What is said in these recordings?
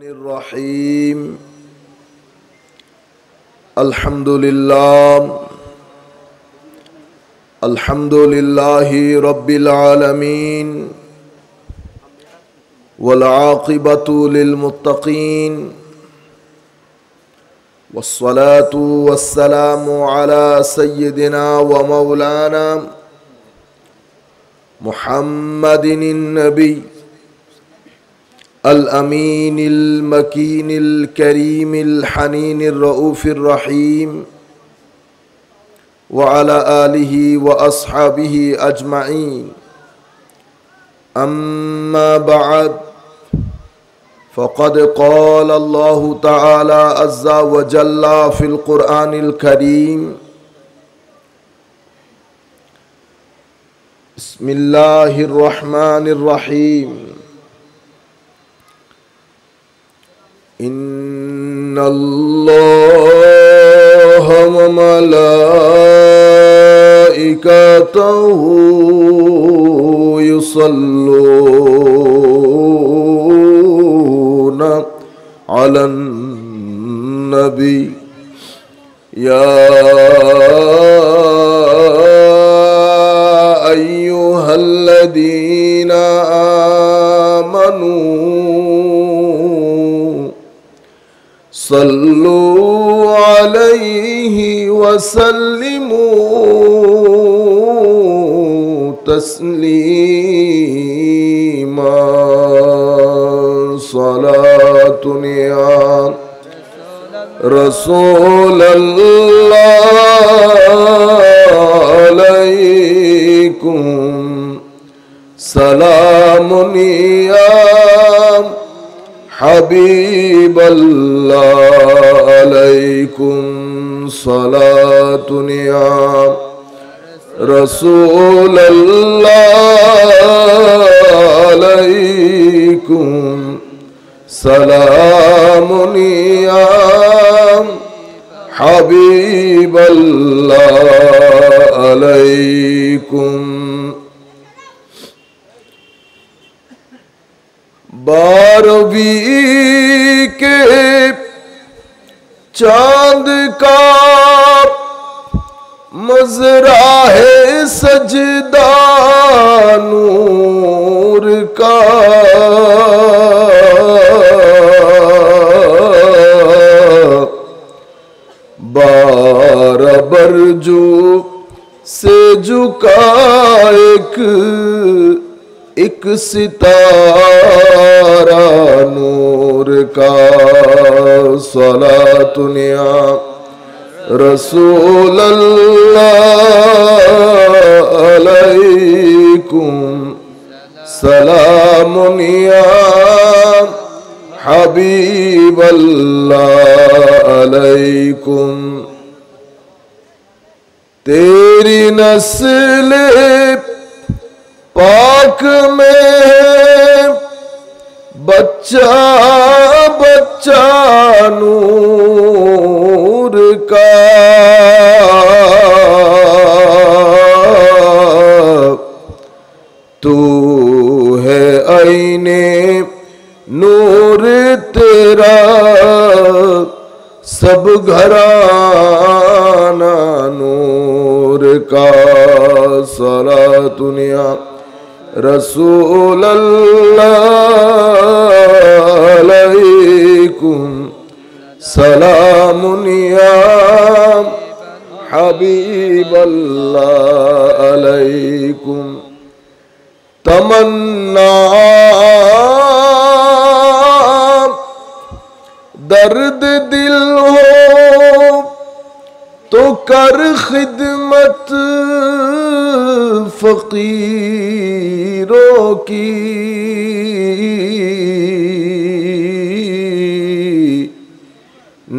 الرحيم الحمد لله رب العالمين والعاقبة للمتقين والصلاة والسلام على سيدنا ومولانا محمد النبي الأمين المكين الكريم الحنين الرؤوف الرحيم وعلى آله وأصحابه أجمعين أما بعد فقد قال الله تعالى عز وجل في القرآن الكريم بسم الله الرحمن الرحيم إن الله وملائكته يصلون على النبي يا أيها الذين آمنوا صلوا عليه وسلموا تسليما صلاة يا رسول الله عليكم سلام يا حبيب الله عليكم صلاة يا رسول الله عليكم سلام يا حبيب الله عليكم बारहवीं के चांद का मजरा है सजदा नूर का बारह बरजू से झुका एक सितारा नूर का सलातुन या रसूल अल्लाह अलैकुम सलामुन या हबीब अल्लाह अलैकुम तेरी नस्ल पाक में बच्चा बच्चा नूर का तू है आईने नूर तेरा सब घराना नूर का सलातुन या रसूल अल्लाह अलैकुम सलामुन या हबीब अल्लाह अलैकुम तमन्ना दर्द दिल हो तो कर खिदमत फकीरों की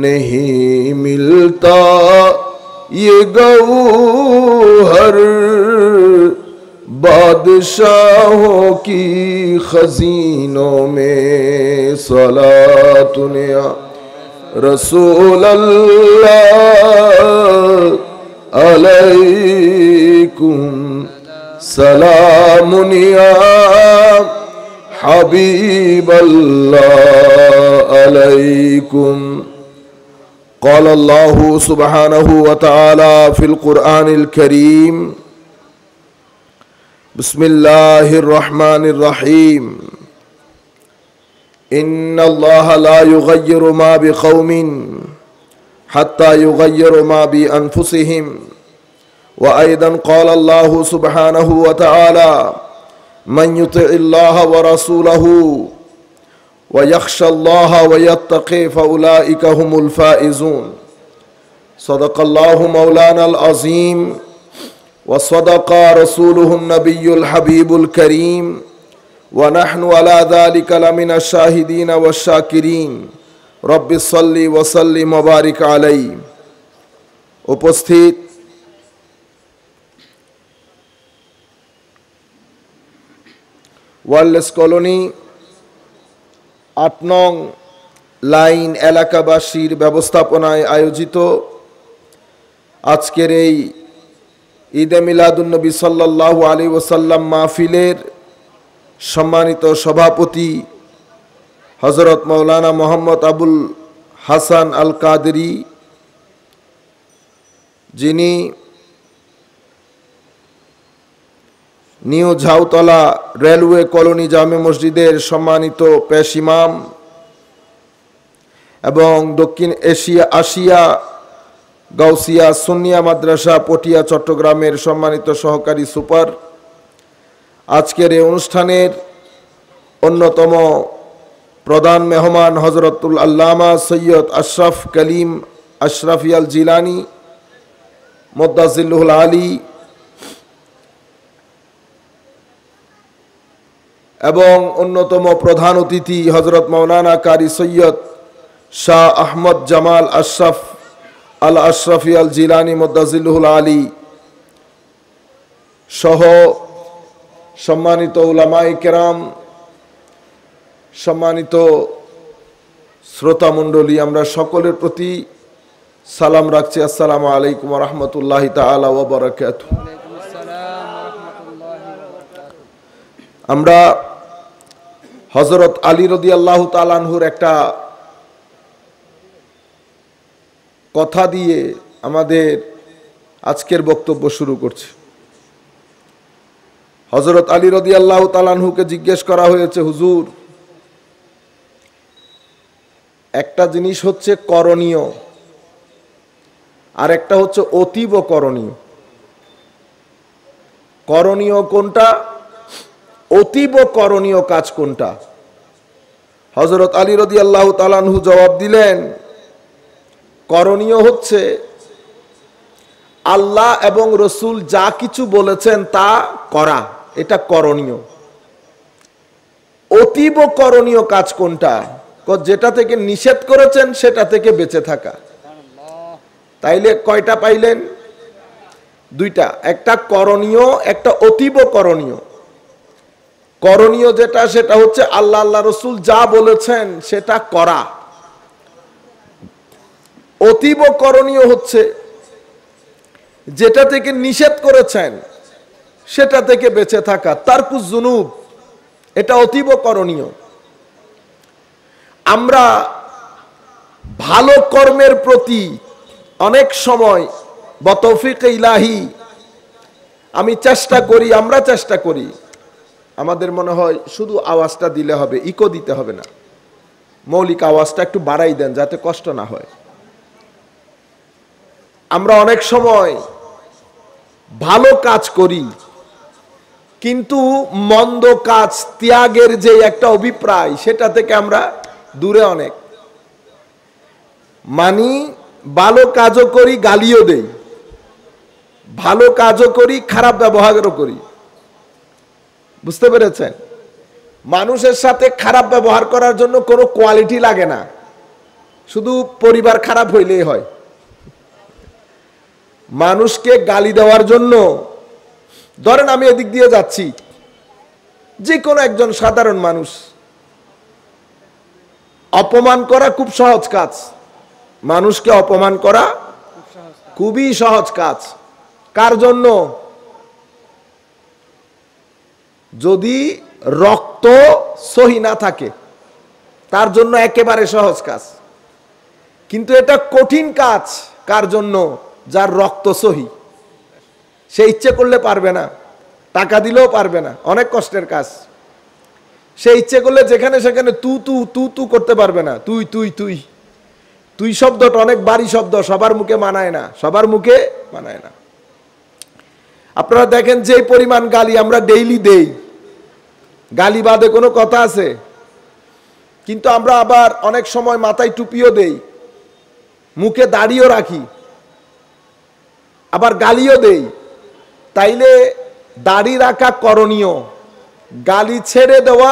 नहीं मिलता ये गौहर बादशाहों की खजीनों में सलातुन या रसूल अल्लाह अलैकुम सलामुन या हबीब अल्लाह عليكم. قال الله سبحانه وتعالى في القرآن الكريم: بسم الله الرحمن الرحيم. إن الله لا يغير ما بقوم حتى يغيروا ما بأنفسهم. وأيضا قال الله سبحانه وتعالى: من يطع الله ورسوله ويخشى الله ويتقي فأولئك هم الفائزون. صدق الله مولانا العظيم وصدق رسوله النبي الحبيب الكريم ونحن على ذلك لمن الشاهدين والشاكرين. رب صل وسلم وبارك عليه. উপস্থিত ওয়ার্ল্ডস কলোনি 8 নং লাইন এলাকাবাসীর ব্যবস্থাপনায় আয়োজিত আজকের এই ঈদে মিলাদুন্নবী সাল্লাল্লাহু আলাইহি ওয়াসাল্লাম মাহফিলের সম্মানিত সভাপতি হযরত মাওলানা মোহাম্মদ আবুল হাসান আল কাদেরী, যিনি নিউ ঝাউতলা রেলওয়ে কলোনি জামে মসজিদের সম্মানিত পেশ ইমাম এবং দক্ষিণ আসিয়া গাউসিয়া সুন্নিয়া মাদ্রাসা পটিয়া চট্টগ্রামের সম্মানিত সহকারী সুপার, আজকের এই অনুষ্ঠানের অন্যতম প্রধান মেহমান হযরতুল আল্লামা সৈয়দ আশরাফ কলিম আশরাফিয়াল জিলানী মুদ্দাজিল্লুহুল আলী এবং অন্যতম প্রধান অতিথি হযরত মাওলানা কারি সৈয়দ শাহ আহমদ জামাল আশরাফ আল আশরাফি আল জিলানী মুদ্দাজিল্লুহুল আলী সহ সম্মানিত উলামায়ে কেরাম, সম্মানিত শ্রোতা মণ্ডলী, আমরা সকলের প্রতি সালাম রাখছি। আসসালামু আলাইকুম ওয়া রাহমাতুল্লাহি তাআলা ওয়া বারাকাতুহু। আমরা হযরত আলী রাদিয়াল্লাহু তাআলা আনহুর একটা কথা দিয়ে আমাদের আজকের বক্তব্য শুরু করছি। হযরত আলী রাদিয়াল্লাহু তাআলা আনহুকে জিজ্ঞেস করা হয়েছে, হুজুর, একটা জিনিস হচ্ছে করণীয় আর একটা হচ্ছে অতীব করণীয়। করণীয় কোনটা, অতীব করণীয় কাজ কোনটা? হযরত আলী রাদিয়াল্লাহু তাআলা আনহু জবাব দিলেন, করণীয় হচ্ছে আল্লাহ এবং রসুল যা কিছু বলেছেন তা করা, এটা করণীয়। অতীব করণীয় কাজ কোনটা? যেটা থেকে নিষেধ করেছেন সেটা থেকে বেঁচে থাকা। তাইলে কয়টা পাইলেন? দুইটা, একটা করণীয়, একটা অতীব করণীয়। করণীয় যেটা, সেটা হচ্ছে আল্লাহ আল্লাহ রসুল যা বলেছেন সেটা করা। অতীব করণীয় হচ্ছে যেটা থেকে নিষেধ করেছেন সেটা থেকে বেঁচে থাকা, তারকুজ জুনুব, এটা অতীব করণীয়। আমরা ভালো কর্মের প্রতি অনেক সময় বতৌফিকে ইলাহি আমি চেষ্টা করি, আমরা চেষ্টা করি, আমাদের মনে হয় শুধু আওয়াজটা দিলে হবে, ইকো দিতে হবে না, মৌলিক আওয়াজটা একটু বাড়াই দেন যাতে কষ্ট না হয়। আমরা অনেক সময় ভালো কাজ করি কিন্তু মন্দ কাজ ত্যাগের যে একটা অভিপ্রায় সেটা থেকে আমরা দূরে অনেক। মানি ভালো কাজও করি, গালিও দেই, ভালো কাজও করি, খারাপ ব্যবহারও করি। বুঝতে পেরেছেন? মানুষের সাথে খারাপ ব্যবহার করার জন্য কোনো কোয়ালিটি লাগে না, শুধু পরিবার খারাপ হইলেই হয়। মানুষকে গালি দেওয়ার জন্য, ধরেন আমি এদিক দিয়ে যাচ্ছি, যে কোনো একজন সাধারণ মানুষ, অপমান করা খুব সহজ কাজ, মানুষকে অপমান করা খুবই সহজ কাজ। কার জন্য? যদি রক্ত সহি না থাকে, তার জন্য একেবারে সহজ কাজ। কিন্তু এটা কঠিন কাজ কার জন্য? যার রক্ত সহি। সে ইচ্ছে করলে পারবে না, টাকা দিলেও পারবে না, অনেক কষ্টের কাজ। সে ইচ্ছে করলে যেখানে সেখানে তু তু তু তু করতে পারবে না। তুই তুই তুই তুই শব্দটা অনেক ভারী শব্দ, সবার মুখে মানায় না, সবার মুখে মানায় না। আপনারা দেখেন যে পরিমাণ গালি আমরা ডেইলি দেই, গালি বাদে কোনো কথা আছে? কিন্তু আমরা আবার অনেক সময় মাথায় টুপিও দেই, মুখে দাড়িও রাখি, আবার গালিও দেই। তাইলে দাড়ি রাখা করণীয়, গালি ছেড়ে দেওয়া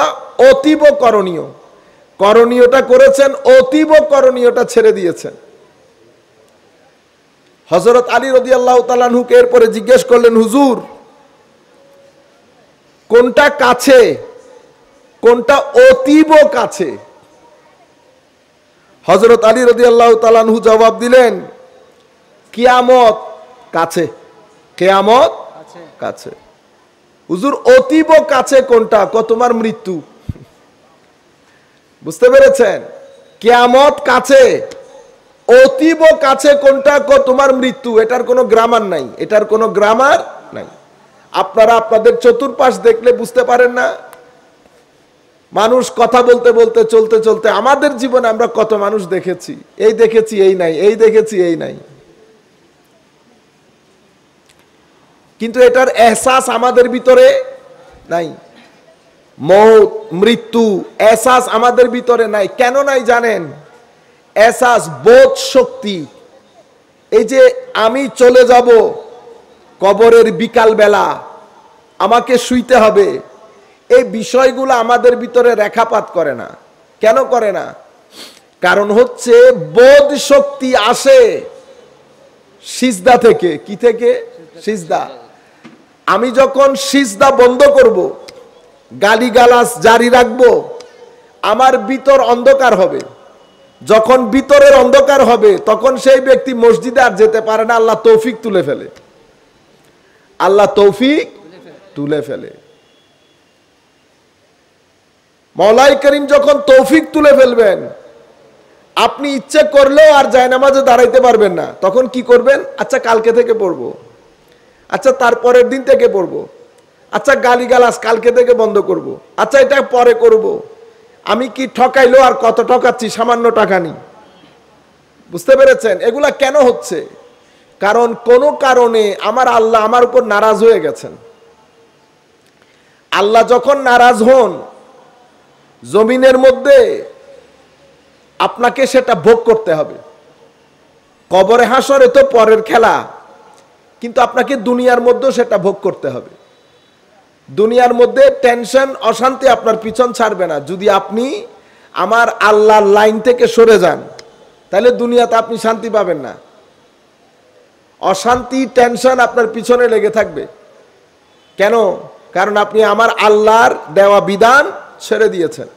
অতীব করণীয়। করণীয়টা করেছেন, অতীব করণীয়টা ছেড়ে দিয়েছেন। হযরত আলী রাদিয়াল্লাহু তাআলা আনহুকে এরপরে জিজ্ঞেস করলেন, হুজুর কোনটা কাছে, কোনটা অতীব কাছে? হযরত আলী রাদিয়াল্লাহু তাআলা আনহু জবাব দিলেন, কিয়ামত কাছে, কিয়ামত কাছে। হুজুর অতীব কাছে কোনটা? তোমার মৃত্যু। বুঝতে পেরেছেন? কিয়ামত কাছে, অতীব কাছে কোনটা? তোমার মৃত্যু। এটার কোনো গ্রামার নাই, এটার কোনো গ্রামার নাই। আপনারা আপনাদের চতুর্পাশ দেখলে বুঝতে পারেন না? মানুষ কথা বলতে বলতে চলতে চলতে, আমাদের জীবনে আমরা কত মানুষ দেখেছি, এই দেখেছি এই নাই, এই দেখেছি এই নাই, কিন্তু এটার এহসাস আমাদের ভিতরে নাই। মৌত, মৃত্যু এহসাস আমাদের ভিতরে নাই। কেন নাই জানেন? এহসাস, বোধ শক্তি, এই যে আমি চলে যাব কবরের বিকাল বেলা, আমাকে শুইতে হবে, এই বিষয়গুলো আমাদের ভিতরে রেখাপাত করে না। কেন করে না? কারণ হচ্ছে বোধ শক্তি আসে সিজদা থেকে। কি থেকে? সিজদা। আমি যখন সিজদা বন্ধ করব, গালিগালাজ জারি রাখবো, আমার ভিতর অন্ধকার হবে। যখন ভিতরের অন্ধকার হবে, তখন সেই ব্যক্তি মসজিদে আর যেতে পারে না। আল্লাহ তৌফিক তুলে ফেলে, আল্লাহ তৌফিক তুলে ফেলে। মওলাই করিম যখন তৌফিক তুলে ফেলবেন, আপনি ইচ্ছে করলেও আর জায়নামাজে দাঁড়াইতে পারবেন না। তখন কি করবেন? আচ্ছা কালকে থেকে পড়বো, আচ্ছা তারপরের দিন থেকে পড়বো, আচ্ছা গালিগালাজ কালকে থেকে বন্ধ করব, আচ্ছা এটা পরে করব। আমি কি ঠকাইলো? আর কত ঠকাচ্ছি, সামান্য টাকা নি। বুঝতে পেরেছেন? এগুলা কেন হচ্ছে? কারণ কোন কারণে আমার আল্লাহ আমার উপর নারাজ হয়ে গেছেন। আল্লাহ যখন নারাজ হন, জমিনের মধ্যে আপনাকে সেটা ভোগ করতে হবে। কবরে হাসরে তো পরের খেলা, কিন্তু আপনাকে দুনিয়ার মধ্যেও সেটা ভোগ করতে হবে। দুনিয়ার মধ্যে টেনশন, অশান্তি আপনার পিছন ছাড়বে না। যদি আপনি আমার আল্লাহর লাইন থেকে সরে যান, তাহলে দুনিয়াতে আপনি শান্তি পাবেন না। অশান্তি, টেনশন আপনার পিছনে লেগে থাকবে। কেন? কারণ আপনি আমার আল্লাহর দেওয়া বিধান ছেড়ে দিয়েছেন।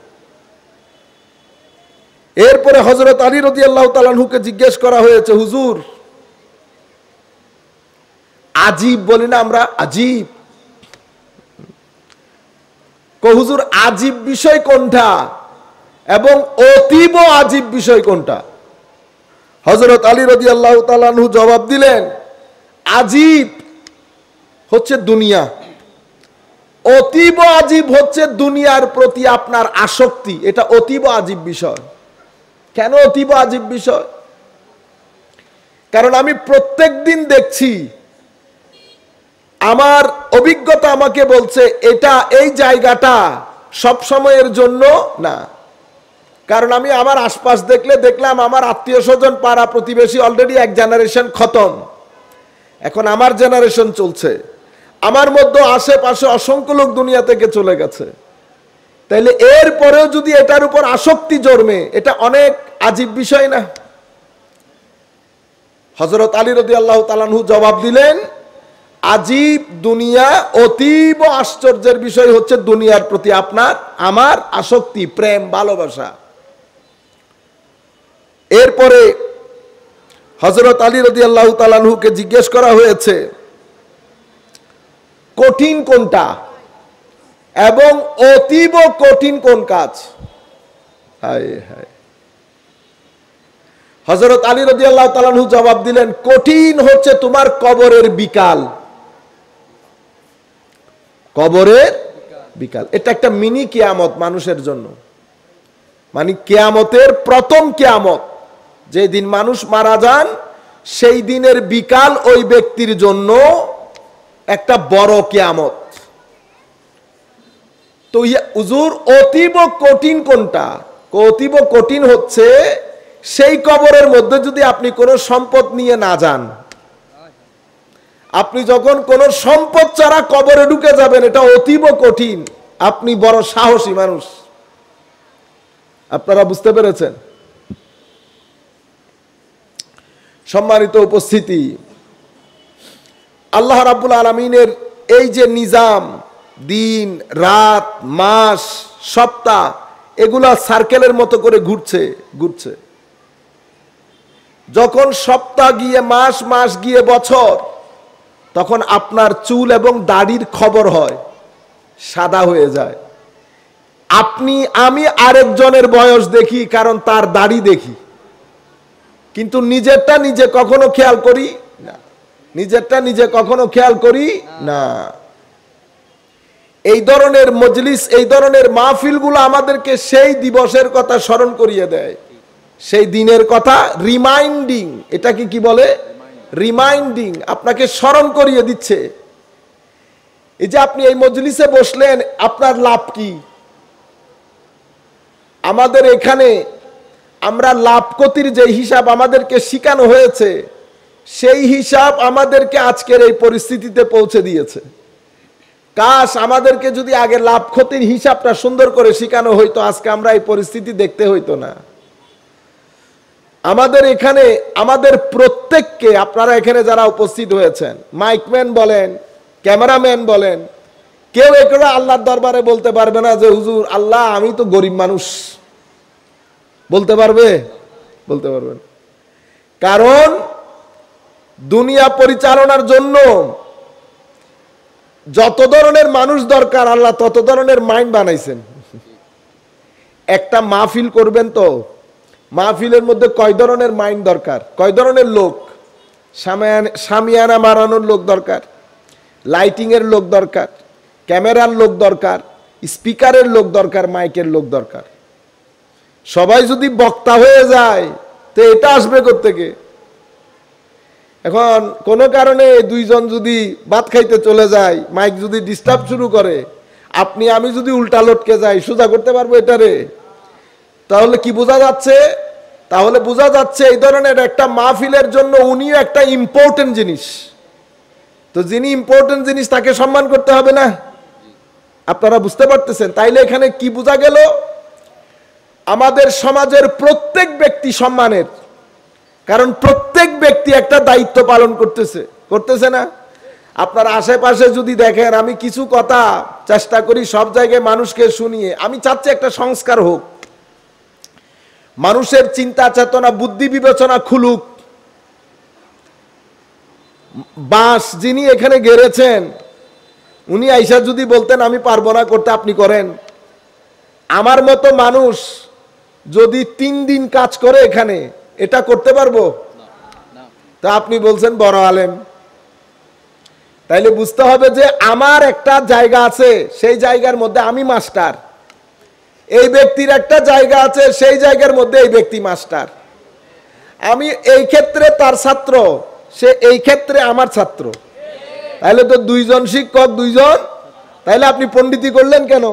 এরপরে হযরত আলী রাদিয়াল্লাহু তাআলা আনহুকে জিজ্ঞেস করা হয়েছে, হুজুর আজীব বলি না আমরা, আজীব, হুজুর আজীব বিষয় কোনটা এবং অতীব আজীব বিষয় কোনটা? হযরত আলী রাদিয়াল্লাহু তাআলা আনহু জবাব দিলেন, আজীব হচ্ছে দুনিয়া, অতীব আজীব হচ্ছে দুনিয়ার প্রতি আপনার আসক্তি। এটা অতীব আজীব বিষয়। কেন অতীব আজীব বিষয়? কারণ আমি প্রত্যেক দিন দেখছি, আমার অভিজ্ঞতা আমাকে বলছে এটা, এই জায়গাটা সব সময়ের জন্য না। কারণ আমি আমার আশপাশ দেখলাম আমার আত্মীয় স্বজন, পাড়া প্রতিবেশী অলরেডি এক জেনারেশন খতম, এখন আমার জেনারেশন চলছে। আমার মধ্যে আশেপাশে অসংখ্য লোক দুনিয়া থেকে চলে গেছে। তাইলে এর পরেও যদি এটার উপর আসক্তি জন্মে, এটা অনেক আজীব বিষয় না? হযরত আলী রাদিয়াল্লাহু তাআলা আনহু জবাব দিলেন, আজীব দুনিয়া, অতীব আশ্চর্যের বিষয় হচ্ছে দুনিয়ার প্রতি আপনার আমার আসক্তি, প্রেম, ভালোবাসা। এরপরে হযরত আলী রাদিয়াল্লাহু তাআলা আনহুকে জিজ্ঞেস করা হয়েছে, কঠিন কোনটা এবং অতীব কঠিন কোন কাজ? হায় হায়। হযরত আলী রাদিয়াল্লাহু তাআলা আনহু জবাব দিলেন, কঠিন হচ্ছে তোমার কবরের বিকাল। কবরের বিকাল এটা একটা মিনি কিয়ামত মানুষের জন্য, মানে কিয়ামতের প্রথম কিয়ামত। যে দিন মানুষ মারা যান সেই দিনের বিকাল ওই ব্যক্তির জন্য একটা বড় কিয়ামত। তো হুজুর অতীব কঠিন কোনটা? অতীব কঠিন হচ্ছে সেই কবরের মধ্যে যদি আপনি কোনো সম্পদ নিয়ে না যান। আপনি যখন কোনো সম্পদ ছাড়া কবরে ঢুকে যাবেন, এটা অতীব কঠিন। আপনি বড় সাহসী মানুষ। আপনারা বুঝতে পেরেছেন? সম্মানিত উপস্থিতি, আল্লাহ রাব্বুল আলামিনের এই যে নিজাম, দিন রাত মাস সপ্তাহ, এগুলা সার্কেলের মতো করে ঘুরছে। যখন সপ্তাহ গিয়ে মাস, মাস গিয়ে বছর, তখন আপনার চুল এবং দাড়ির খবর হয়, সাদা হয়ে যায়। আমি আরেকজনের বয়স দেখি, কারণ তার দাড়ি দেখি, কিন্তু নিজেরটা নিজে কখনো খেয়াল করি না। নিজেরটা নিজে কখনো খেয়াল করি না। এই ধরনের মজলিস, এই ধরনের মাহফিলগুলো আমাদেরকে সেই দিবসের কথা স্মরণ করিয়ে দেয়, সেই দিনের কথা রিমাইন্ডিং। এটাকে কি বলে? রিমাইন্ডিং। আপনাকে স্মরণ করিয়ে দিচ্ছে। এই যে আপনি এই মজলিসে বসলেন, আপনার লাভ কি? আমাদের এখানে আমরা লাভ ক্ষতির যে হিসাব আমাদেরকে শেখানো হয়েছে, সেই হিসাব আমাদেরকে আজকের এই পরিস্থিতিতে পৌঁছে দিয়েছে। কাশ আমাদেরকে যদি আগে লাভ ক্ষতির হিসাবটা সুন্দর করে শেখানো হইতো, আজকে আমরা এই পরিস্থিতি দেখতে হইতো না। আমাদের এখানে আমাদের প্রত্যেককে, আপনারা এখানে যারা উপস্থিত হয়েছেন, মাইকম্যান বলেন, ক্যামেরাম্যান বলেন, কেউ একরা আল্লাহর দরবারে বলতে পারবে না যে হুজুর আল্লাহ আমি তো গরিব মানুষ। বলতে পারবে? বলতে পারবেন। কারণ দুনিয়া পরিচালনার জন্য যত ধরনের মানুষ দরকার, আল্লাহ তত ধরনের মাইন্ড বানাইছেন। একটা মাহফিল করবেন তো মাহফিলের মধ্যে কয় ধরনের মাইন্ড দরকার, কয় ধরনের লোক? শামিয়ানা মারানোর লোক দরকার, লাইটিং এর লোক দরকার, ক্যামেরার লোক দরকার, স্পিকারের লোক দরকার, মাইকের লোক দরকার। সবাই যদি বক্তা হয়ে যায় তো এটা আসবে কোত্থেকে? এখন কোনো কারণে দুইজন যদি ভাত খাইতে চলে যায়, মাইক যদি ডিস্টার্ব শুরু করে, আপনি আমি যদি উল্টা লটকে যাই, সোজা করতে পারবো এটারে? তাহলে কি বোঝা যাচ্ছে? তাহলে বোঝা যাচ্ছে এই ধরনের একটা মাহফিলের জন্য উনিও একটা ইম্পর্টেন্ট জিনিস। তো যিনি ইম্পর্টেন্ট জিনিস তাকে সম্মান করতে হবে না? আপনারা বুঝতে পারতেছেন? তাইলে এখানে কি বোঝা গেল? আমাদের সমাজের প্রত্যেক ব্যক্তি সম্মানের, কারণ প্রত্যেক ব্যক্তি একটা দায়িত্ব পালন করতেছে না? আপনার আশেপাশে যদি দেখেন, আমি কিছু কথা চেষ্টা করি সব জায়গায় মানুষকে শুনিয়ে, আমি চাচ্ছি একটা সংস্কার হোক, মানুষের চিন্তা চেতনা বুদ্ধি বিবেচনা খুলুক। বাঁশ যিনি এখানে গেড়েছেন, উনি আইসা যদি বলতেন আমি পারবো না করতে, আপনি করেন? আমার মতো মানুষ যদি 3 দিন কাজ করে এখানে, এটা করতে পারবো? তা আপনি বলছেন বড় আলেম। তাইলে বুঝতে হবে যে আমার একটা জায়গা আছে, সেই জায়গার মধ্যে আমি মাস্টার। এই ব্যক্তির একটা জায়গা আছে, সেই জায়গার মধ্যে এই ব্যক্তি মাস্টার। আমি এই ক্ষেত্রে তার ছাত্র, সে এই ক্ষেত্রে আমার ছাত্র। তাইলে তো দুইজন শিক্ষক, দুইজন। তাইলে আপনি পণ্ডিতি করলেন কেন?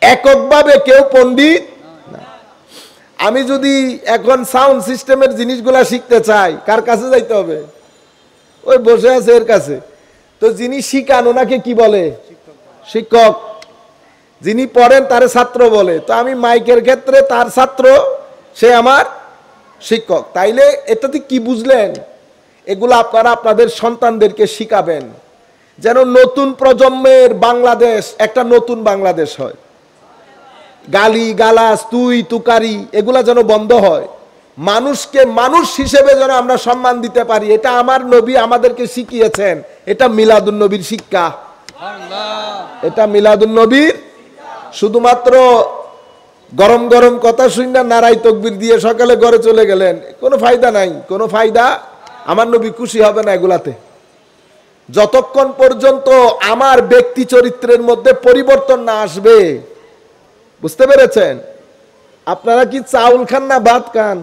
এককভাবে কেউ পণ্ডিত না। আমি যদি এখন সাউন্ড সিস্টেমের জিনিসগুলা শিখতে চাই, কার কাছে যাইতে হবে? ওই বসে আছে এর কাছে। তো যিনি শিখান ওনাকে কি বলে? শিক্ষক। যিনি পড়েন তারে ছাত্র বলে। তো আমি মাইকের ক্ষেত্রে তার ছাত্র, সে আমার শিক্ষক। তাইলে এটাতে কি বুঝলেন? এগুলো আপনারা আপনাদের সন্তানদেরকে শিখাবেন, যেন নতুন প্রজন্মের বাংলাদেশ একটা নতুন বাংলাদেশ হয়। গালি গালাজ, তুই তুকারি, এগুলা যেন বন্ধ হয়। মানুষকে মানুষ হিসেবে যেন আমরা সম্মান দিতে পারি। এটা আমার নবী আমাদেরকে শিখিয়েছেন। এটা মিলাদুন নবীর শিক্ষা। এটা মিলাদুন নবীর। শুধুমাত্র গরম গরম কথা শুনে নারাই তকবির দিয়ে সকালে ঘরে চলে গেলেন, কোনো ফায়দা নাই, কোনো ফায়দা। আমার নবী খুশি হবে না এগুলাতে। যতক্ষণ পর্যন্ত আমার ব্যক্তি চরিত্রের মধ্যে পরিবর্তন না আসবে, বুঝতে পেরেছেন? আপনারা কি চাউল খান না ভাত খান?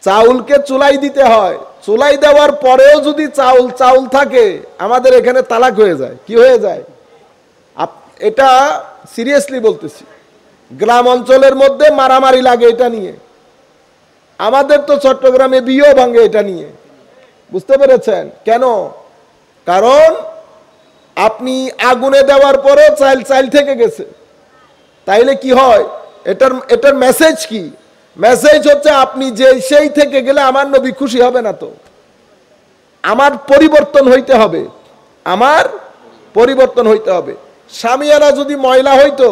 চাউলকে চুলাই দিতে হয়, চুলাই দেওয়ার পরেও যদি চাউল থাকে, আমাদের এখানে তালাক হয়ে যায়। কি হয়ে যায়? এটা সিরিয়াসলি বলতেছি। গ্রাম অঞ্চলের মধ্যে মারামারি লাগে এটা নিয়ে। আমাদের তো চট্টগ্রামে বিয়েও ভাঙে এটা নিয়ে, বুঝতে পেরেছেন? কেন? কারণ আপনি আগুনে দেওয়ার পরেও চাইল থেকে গেছে। তাইলে কি হয়? এটার মেসেজ কি? মেসেজ হচ্ছে আপনি যে সেই থেকে গেলে আমার নবী খুশি হবে না। তো আমার পরিবর্তন হইতে হবে, আমার পরিবর্তন হইতে হবে। স্বামীরা যদি ময়লা হইতো,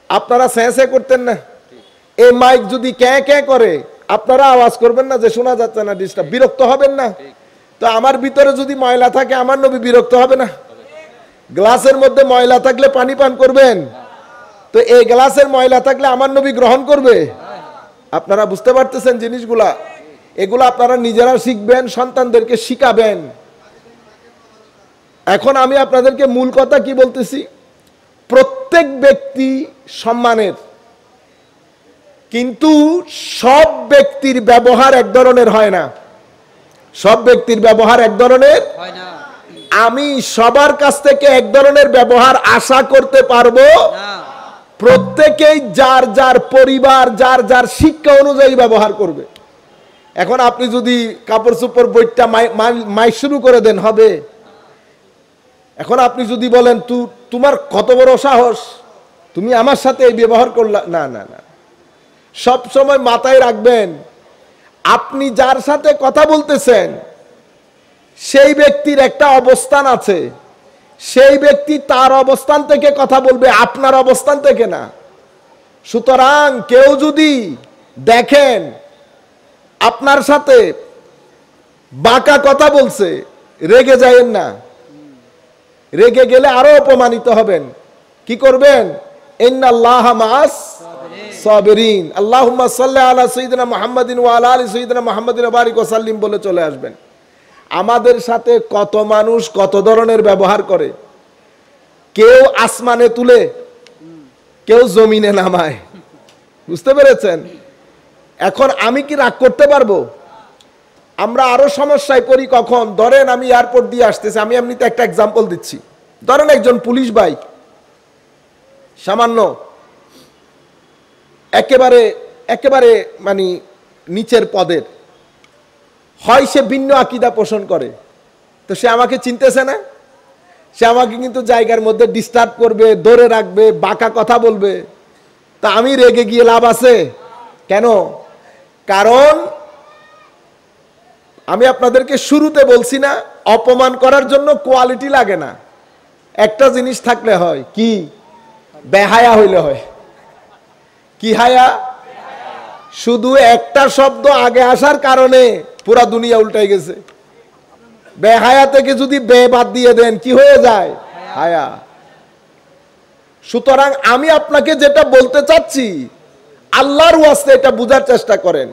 আপনারা স্যাঁসে করতেন না? এই মাইক যদি ক্যাঁ ক্যাঁ করে, আপনারা আওয়াজ করবেন না যে শোনা যাচ্ছে না, ডিস্টার্ব, বিরক্ত হবেন না? তো আমার ভিতরে যদি ময়লা থাকে, আমার নবী বিরক্ত হবে না? গ্লাসের মধ্যে ময়লা থাকলে পানি পান করবেন? তো এই গ্লাসের ময়লা থাকলে আমার নবী গ্রহণ করবে? আপনারা বুঝতে পারতেছেন জিনিসগুলা? এগুলো আপনারা নিজেরা শিখবেন, সন্তানদেরকে শিখাবেন। এখন আমি আপনাদেরকে মূল কথা কি বলতেছি, প্রত্যেক ব্যক্তি সম্মানের, কিন্তু সব ব্যক্তির ব্যবহার এক ধরনের হয় না। সব ব্যক্তির ব্যবহার এক ধরনের হয় না। আমি সবার কাছ থেকে এক ধরনের ব্যবহার আশা করতে পারবো না। প্রত্যেকেই যার যার পরিবার, যার যার শিক্ষা অনুযায়ী ব্যবহার করবে। এখন আপনি যদি কাপড় চোপড় বইটা মাই শুরু করে দেন, হবে? এখন আপনি যদি বলেন তোমার কত বড় সাহস, তুমি আমার সাথে এই ব্যবহার করলা, না না না। সব সময় মাথায় রাখবেন, আপনি যার সাথে কথা বলতেছেন সেই ব্যক্তির একটা অবস্থান আছে। সেই ব্যক্তি তার অবস্থান থেকে কথা বলবে, আপনার অবস্থান থেকে না। সুতরাং কেউ যদি দেখেন আপনার সাথে বাঁকা কথা বলছে, রেগে যায়েন না। রেগে গেলে আরো অপমানিত হবেন। কি করবেন? ইন্নাল্লাহা মাআস সাবিরিন, আল্লাহুম্মা সাল্লি আলা সাইয়্যিদিনা মুহাম্মাদিন ওয়া আলা আলি সাইয়্যিদিনা মুহাম্মাদিন ওয়া বারিক ওয়া সাল্লিম বলে চলে আসবেন। আমাদের সাথে কত মানুষ কত ধরনের ব্যবহার করে। কেউ আসমানে তুলে, কেউ জমিনে নামায়, বুঝতে পেরেছেন? এখন আমি কি রাগ করতে পারবো? আমরা আরো সমস্যায় পড়ি কখন? ধরেন আমি এয়ারপোর্ট দিয়ে আসতেছি, আমি এমনিতে একটা এক্সাম্পল দিচ্ছি। ধরেন একজন পুলিশ ভাই, সামান্য একেবারে মানে নিচের পদের, হয় সে ভিন্ন আকীদা পোষণ করে, তো সে আমাকে চিনতেছে না। সে আমাকে কিন্তু জায়গার মধ্যে ডিস্টার্ব করবে, ধরে রাখবে, বাঁকা কথা বলবে। তা আমি রেগে গিয়ে লাভ আছে? কেন? কারণ আমি আপনাদেরকে শুরুতে বলছি না, অপমান করার জন্য কোয়ালিটি লাগে না, একটা জিনিস থাকলে হয়। কি? বেহায়া হইলে হয়। কি হায়া? শুধু একটা শব্দ আগে আসার কারণে পুরা দুনিয়া উল্টাই গেছে। বেহায়া থেকে যদি বে বাদ দিয়ে দেন, কি হয়ে যায়? হায়া। সুতরাং আমি আপনাকে যেটা বলতে চাচ্ছি, আল্লাহর ওয়াস্তে এটা বুঝার চেষ্টা করেন।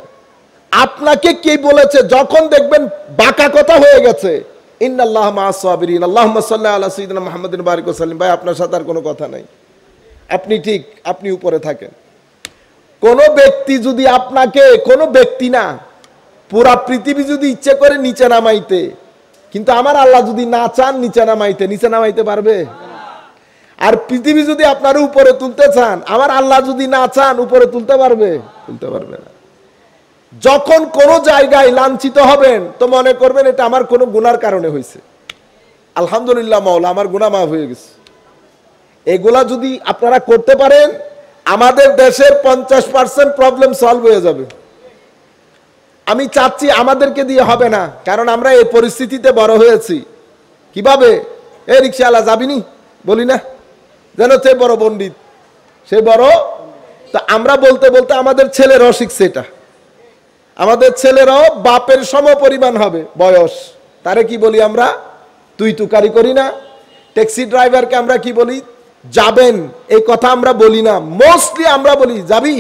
আপনাকে কে বলেছে? যখন দেখবেন বাঁকা কথা হয়ে গেছে, ইন্নাল্লাহা মাআস সাবিরিন, আল্লাহুম্মা সাল্লি আলা সাইয়্যিদিনা মুহাম্মাদিন ওয়া বারিক ওয়া সাল্লিম, ভাই আপনার সাথে আর কোনো কথা নাই, আপনি ঠিক, আপনি উপরে থাকেন। কোন ব্যক্তি যদি আপনাকে, কোনো ব্যক্তি না, পুরা পৃথিবী যদি ইচ্ছে করে নিচে নামাইতে, কিন্তু আমার আল্লাহ যদি না চান নিচে নামাইতে পারবে? আর পৃথিবী যদি আপনার উপরে তুলতে চান, আমার আল্লাহ যদি না চান উপরে তুলতে পারবে? তুলতে পারবে না। যখন কোন জায়গায় লাঞ্ছিত হবেন, তো মনে করবেন এটা আমার কোনো গুনার কারণে হয়েছে। আলহামদুলিল্লাহ মাওলা, আমার গুনাহ মাফ হয়ে গেছে। এগুলা যদি আপনারা করতে পারেন, আমাদের দেশের 50% প্রবলেম সলভ হয়ে যাবে। আমি চাচ্ছি আমাদেরকে দিয়ে হবে না, কারণ আমরা এই পরিস্থিতিতে বড় হয়েছি। কিভাবে? এ রিকশাওয়ালা যাবিনি বলি না, যেন সে বড় পণ্ডিত, সে বড়। তো আমরা বলতে বলতে আমাদের ছেলেরাও শিখছে এটা। আমাদের ছেলেরাও বাপের সম পরিমাণ হবে বয়স, তারে কি বলি আমরা? তুই তুকারি করি না। ট্যাক্সি ড্রাইভারকে আমরা কি বলি? যাবেন এই কথা আমরা বলি না, মোস্টলি আমরা বলি যাবি,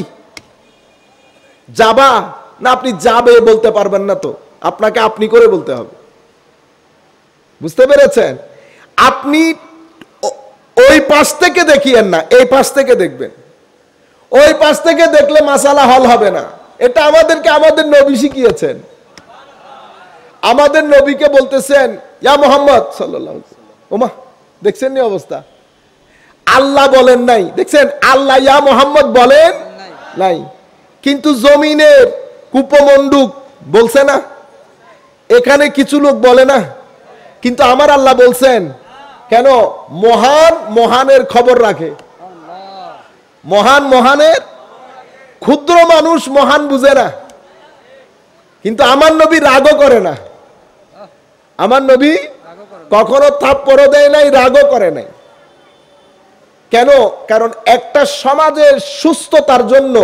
যাবা না, আপনি যাবে বলতে পারবেন না, তো আপনাকে আপনি করে বলতে হবে। বুঝতে পেরেছেন? আপনি ওই পাশ থেকে দেখিয়েন না, এই পাশ থেকে দেখবেন। ওই পাশ থেকে দেখলে মাসালা হল হবে না। এটা আমাদেরকে আমাদের নবী শিখিয়েছেন। আমাদের নবীকে বলতেছেন ইয়া মুহাম্মদ সাল্লাল্লাহু আলাইহি ওয়াসাল্লাম। ওমা, দেখছেন নি অবস্থা? আল্লাহ বলেন নাই, দেখছেন? আল্লাহ ইয়া মুহাম্মদ বলেন নাই, কিন্তু জমিনের কুপমন্ডুক বলছে না, এখানে কিছু লোক বলে না, কিন্তু আমার আল্লাহ বলছেন। কেন? মহান মহানের খবর রাখে। মহান মহানের, ক্ষুদ্র মানুষ মহান বুঝে না, কিন্তু আমার নবী রাগও করে না। আমার নবী কখনো থাপ্পড়ও দেয় নাই, রাগও করে নাই। কেন? কারণ একটা সমাজের সুস্থতার জন্য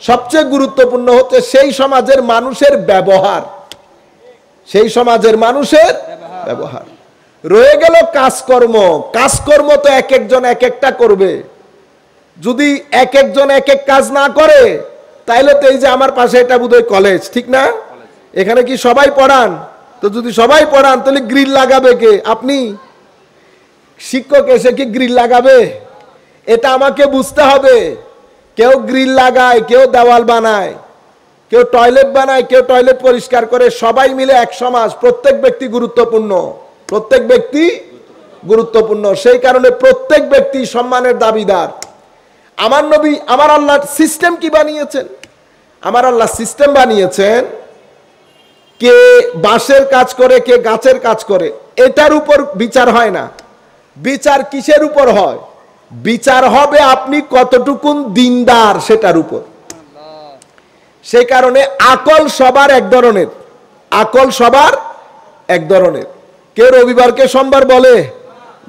সবচেয়ে গুরুত্বপূর্ণ হচ্ছে সেই সমাজের মানুষের ব্যবহার। সেই সমাজের মানুষের ব্যবহার। রয়ে গেল কাজকর্ম। কাজকর্ম তো এক একজন এক একটা করবে। যদি এক একজন এক এক কাজ না করে, তাইলে তো এই যে আমার পাশে এটা বোধহয় কলেজ, ঠিক না? এখানে কি সবাই পড়ান? তো যদি সবাই পড়ান তাহলে গ্রিল লাগাবে কে? আপনি। শিক্ষক এসে কি গ্রিল লাগাবে? এটা আমাকে বুঝতে হবে। কেউ গ্রিল লাগায়, কেউ দেওয়াল বানায়, কেউ টয়লেট বানায়, কেউ টয়লেট পরিষ্কার করে, সবাই মিলে এক সমাজ। প্রত্যেক ব্যক্তি গুরুত্বপূর্ণ, প্রত্যেক ব্যক্তি গুরুত্বপূর্ণ। সেই কারণে প্রত্যেক ব্যক্তি সম্মানের দাবিদার। আমার নবী, আমার আল্লাহ সিস্টেম কি বানিয়েছেন? আমার আল্লাহ সিস্টেম বানিয়েছেন, কে বাঁশের কাজ করে, কে গাছের কাজ করে, এটার উপর বিচার হয় না। বিচার কিসের উপর হয়? বিচার হবে আপনি কতটুকুন দিনদার সেটার উপর। সেই কারণে আকল সবার এক ধরনের, আকল সবার এক ধরনের। কেউ রবিবারকে সোমবার বলে?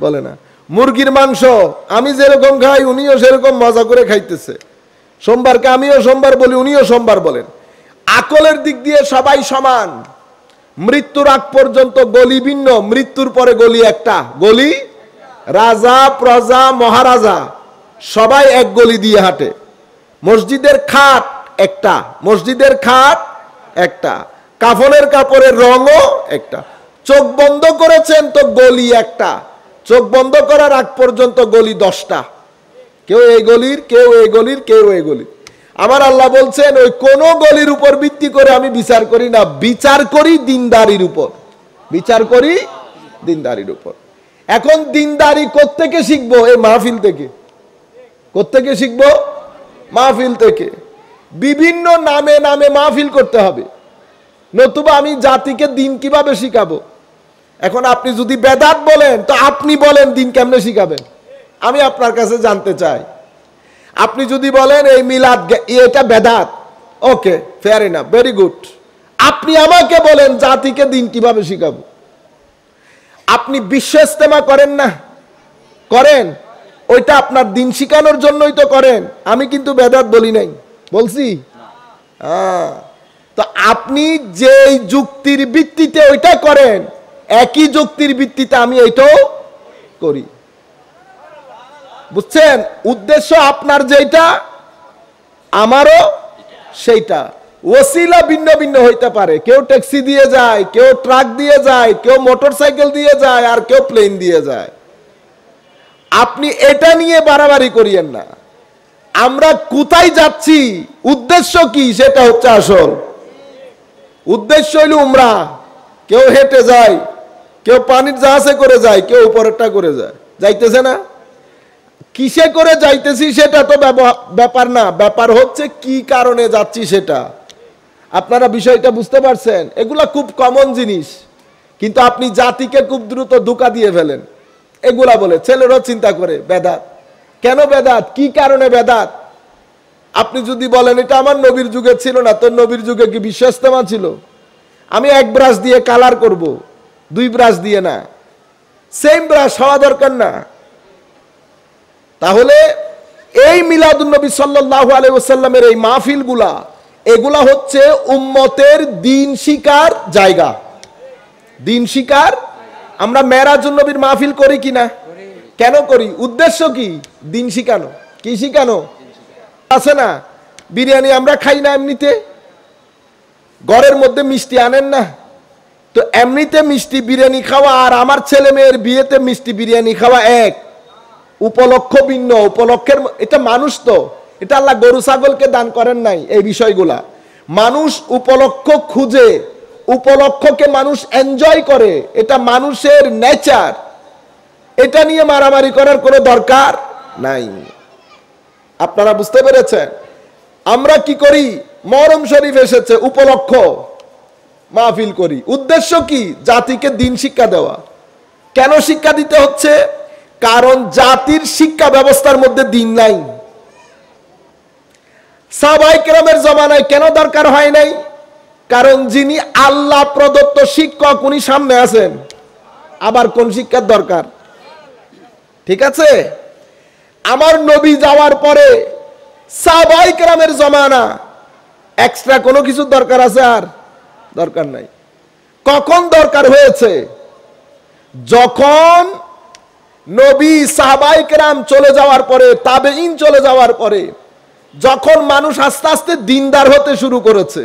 বলে না। মুরগির মাংস আমি যেরকম খাই উনিও সেরকম মজা করে খাইতেছে। সোমবারকে আমিও সোমবার বলি, উনিও সোমবার বলেন। আকলের দিক দিয়ে সবাই সমান। মৃত্যুর আগ পর্যন্ত গলি ভিন্ন, মৃত্যুর পরে গলি একটা। গলি, রাজা প্রজা মহারাজা সবাই এক গলি দিয়ে হাঁটে। মসজিদের খাট একটা, মসজিদের খাট একটা, কাফনের কাপড়ের রঙও একটা। চোখ বন্ধ করেছেন তো গলি একটা, চোখ বন্ধ করার আগ পর্যন্ত গলি 10টা। কেউ এই গলির, কেউ এই গলির, কেউ এই গলির। আমার আল্লাহ বলছেন ওই কোন গলির উপর ভিত্তি করে আমি বিচার করি না, বিচার করি দিনদারির উপর, বিচার করি দিনদারির উপর। এখন দিনদারি কোত্থেকে শিখবো? এই মাহফিল থেকে। কোত্থেকে শিখবো? মাহফিল থেকে। বিভিন্ন নামে নামে মাহফিল করতে হবে, নতুবা আমি জাতিকে দিন কিভাবে শিখাবো? এখন আপনি যদি বেদাত বলেন, তো আপনি বলেন দিন কেমনে শিখাবেন? আমি আপনার কাছে জানতে চাই। আপনি যদি বলেন এই মিলাদ এটা বেদাত, ওকে, ফেয়ার এনাফ, ভেরি গুড। আপনি আমাকে বলেন জাতিকে দিন কিভাবে শিখাবো? আপনি বিশ্ব ইস্তেমা করেন না? করেন। ওইটা আপনার দিন শিখানোর জন্যই তো করেন। আমি কিন্তু বেদাত বলি নাই, বলছি? তো আপনি যে যুক্তির ভিত্তিতে ওইটা করেন, একই যুক্তির ভিত্তিতে আমি এইটাও করি। বুঝছেন? উদ্দেশ্য আপনার যেটা, আমারও সেইটা। ওসিলা ভিন্ন ভিন্ন হইতে পারে। কেউ ট্যাক্সি দিয়ে যায়, কেউ ট্রাক দিয়ে যায়, কেউ মোটরসাইকেল দিয়ে যায়, আর কেউ প্লেন দিয়ে যায়। আপনি এটা নিয়ে বাড়াবাড়ি করিয়েন না। আমরা কোথায় যাচ্ছি, উদ্দেশ্য কি, সেটা হচ্ছে আসল উদ্দেশ্য। হইল উমরা। কেউ হেঁটে যায়, কেউ পানির জাহাজে করে যায়, কেউ উপরেরটা করে যায়, যাইতেছে না? কিসে করে যাইতেছি সেটা তো ব্যাপার না, ব্যাপার হচ্ছে কি কারণে যাচ্ছি সেটা। আপনারা বিষয়টা বুঝতে পারছেন? এগুলা খুব কমন জিনিস, কিন্তু আপনি জাতিকে খুব দ্রুত ধোঁকা দিয়ে ফেলেন। এগুলা বলে ছেলেরাও চিন্তা করে বেদাত। কেন বেদাত? কি কারণে বেদাত? আপনি যদি বলেন এটা আমার নবীর যুগে ছিল না, তোর নবীর যুগে কি বিশ্ব ইস্তেমা ছিল? আমি এক ব্রাশ দিয়ে কালার করব, 2 ব্রাশ দিয়ে না। সেম ব্রাশ হওয়া দরকার না। তাহলে এই মিলাদুন নবী সাল্লাল্লাহু আলাইহি ওয়াসাল্লামের এই মাহফিলগুলা, এগুলা হচ্ছে উম্মতের দিন শিকার জায়গা। দিন শিকার। আমরা মেরাজুন নবীর মাহফিল করি কিনা? কেন করি? উদ্দেশ্য কি? দিন শিখানো। কি শিখানো? আছে না, বিরিয়ানি আমরা খাই না এমনিতে, ঘরের মধ্যে মিষ্টি আনেন না, তো এমনিতে মিষ্টি বিরিয়ানি খাওয়া আর আমার ছেলে মেয়ের বিয়েতে মিষ্টি বিরিয়ানি খাওয়া এক, উপলক্ষ ভিন্ন। উপলক্ষের, এটা মানুষ তো, এটা আল্লাহ গরু ছাগলকে দান করেন নাই। এই বিষয়গুলা মানুষ উপলক্ষ খুঁজে, উপলক্ষকে মানুষ এনজয় করে, এটা মানুষের নেচার। এটা নিয়ে মারামারি করার কোনো দরকার নাই। আপনারা বুঝতে পেরেছেন? আমরা কি করি? মহরম শরীফ এসেছে, উপলক্ষ মাহফিল করি। উদ্দেশ্য কি? জাতিকে দিন শিক্ষা দেওয়া। কেন শিক্ষা দিতে হচ্ছে? কারণ জাতির শিক্ষা ব্যবস্থার মধ্যে দিন নাই। সাহাবায়ে কেরামের জমানায় কেন দরকার হয় নাই? কারণ যিনি আল্লাহ প্রদত্ত শিক্ষক উনি সামনে আছেন। আবার কোন শিক্ষার দরকার? ঠিক আছে, আমার নবী যাওয়ার পরে সাহাবায়ে কেরামের জমানা, এক্সট্রা কোনো কিছু দরকার আছে? আর দরকার নাই। কখন দরকার হয়েছে? যখন নবী, সাহাবায়ে কেরাম চলে যাওয়ার পরে, তাবেঈন চলে যাওয়ার পরে, যখন মানুষ আস্তে আস্তে দিনদার হতে শুরু করেছে,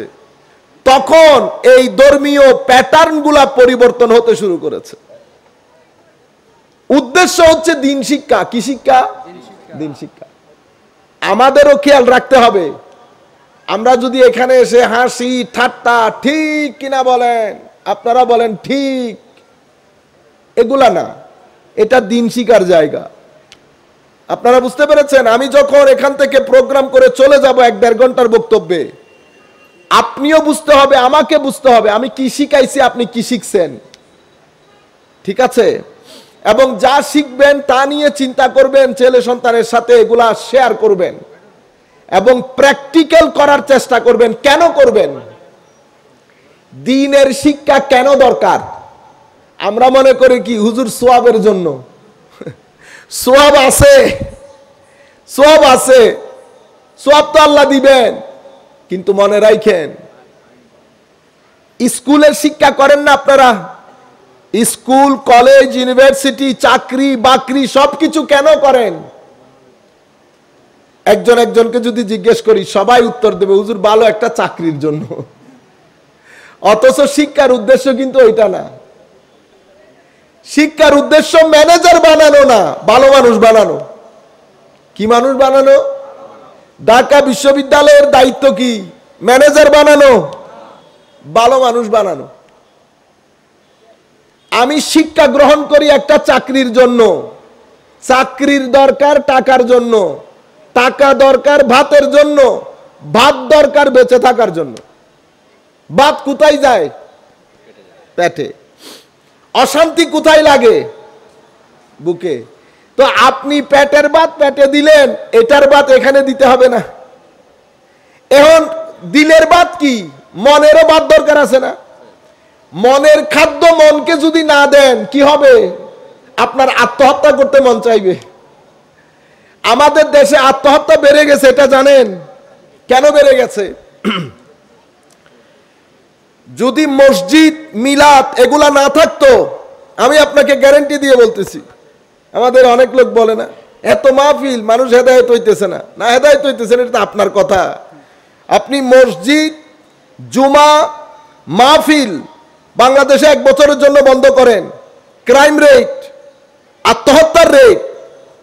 তখন এই ধর্মীয় প্যাটার্নগুলা পরিবর্তন হতে শুরু করেছে। উদ্দেশ্য হচ্ছে দিন শিক্ষা। কি শিক্ষা? দিন শিক্ষা। আমাদেরও খেয়াল রাখতে হবে। আমরা যদি এখানে এসে হাসি ঠাট্টা, ঠিক কিনা বলেন, আপনারা বলেন ঠিক, এগুলা না, এটা দিন শিখার জায়গা। আপনারা বুঝতে পেরেছেন? আমি যখন এখান থেকে প্রোগ্রাম করে চলে যাব 1-1.5 ঘন্টার বক্তব্যে, আপনিও বুঝতে হবে, আমাকে বুঝতে হবে আমি কি শিখাইছি, আপনি কি শিখছেন। ঠিক আছে? এবং যা শিখবেন তা নিয়ে চিন্তা করবেন, ছেলে সন্তানের সাথে এগুলা শেয়ার করবেন এবং প্র্যাকটিক্যাল করার চেষ্টা করবেন। কেন করবেন? দ্বীনের শিক্ষা কেন দরকার? আমরা মনে করি কি হুজুর সোয়াবের জন্য। সোয়াব আছে, সোয়াব আছে, সোয়াব তো আল্লাহ দিবেন, কিন্তু মনে রাখেন স্কুলের শিক্ষা করেন না আপনারা? স্কুল, কলেজ, ইউনিভার্সিটি, চাকরি বাকরি সবকিছু কেন করেন? একজন একজনকে যদি জিজ্ঞেস করি, সবাই উত্তর দেবে হুজুর ভালো একটা চাকরির জন্য। অথচ শিক্ষার উদ্দেশ্য কিন্তু ওইটা না। শিক্ষার উদ্দেশ্য ম্যানেজার বানানো না, ভালো মানুষ বানানো। কি মানুষ বানানো? ঢাকা বিশ্ববিদ্যালয়ের দায়িত্ব কি? ম্যানেজার বানানো, ভালো মানুষ বানানো। আমি শিক্ষা গ্রহণ করি একটা চাকরির জন্য, চাকরির দরকার টাকার জন্য, টাকা দরকার ভাতের জন্য, ভাত দরকার বেঁচে থাকার জন্য। ভাত কোথায় যায়? পেটে। অশান্তি কোথায় লাগে? বুকে। তো আপনি পেটের ভাত পেটে দিলেন, এটার ভাত এখানে দিতে হবে না। এখন দিলের ভাত কি? মনেরও ভাত দরকার আছে না? মনের খাদ্য মনকে যদি না দেন কি হবে? আপনার আত্মহত্যা করতে মন চাইবে। আমাদের দেশে আত্মহত্যা বেড়ে গেছে, এটা জানেন? কেন বেড়ে গেছে? যদি মসজিদ, মিলাদ এগুলা না থাকতো, আমি আপনাকে গ্যারান্টি দিয়ে বলতেছি, আমাদের অনেক লোক বলে না এত মাহফিল, মানুষ হেদায়েত হইতেছে না। না, হেদায়েত হইতেছে না, এটা আপনার কথা। আপনি মসজিদ, জুমা, মাহফিল বাংলাদেশে 1 বছরের জন্য বন্ধ করেন, ক্রাইম রেট, আত্মহত্যার রেট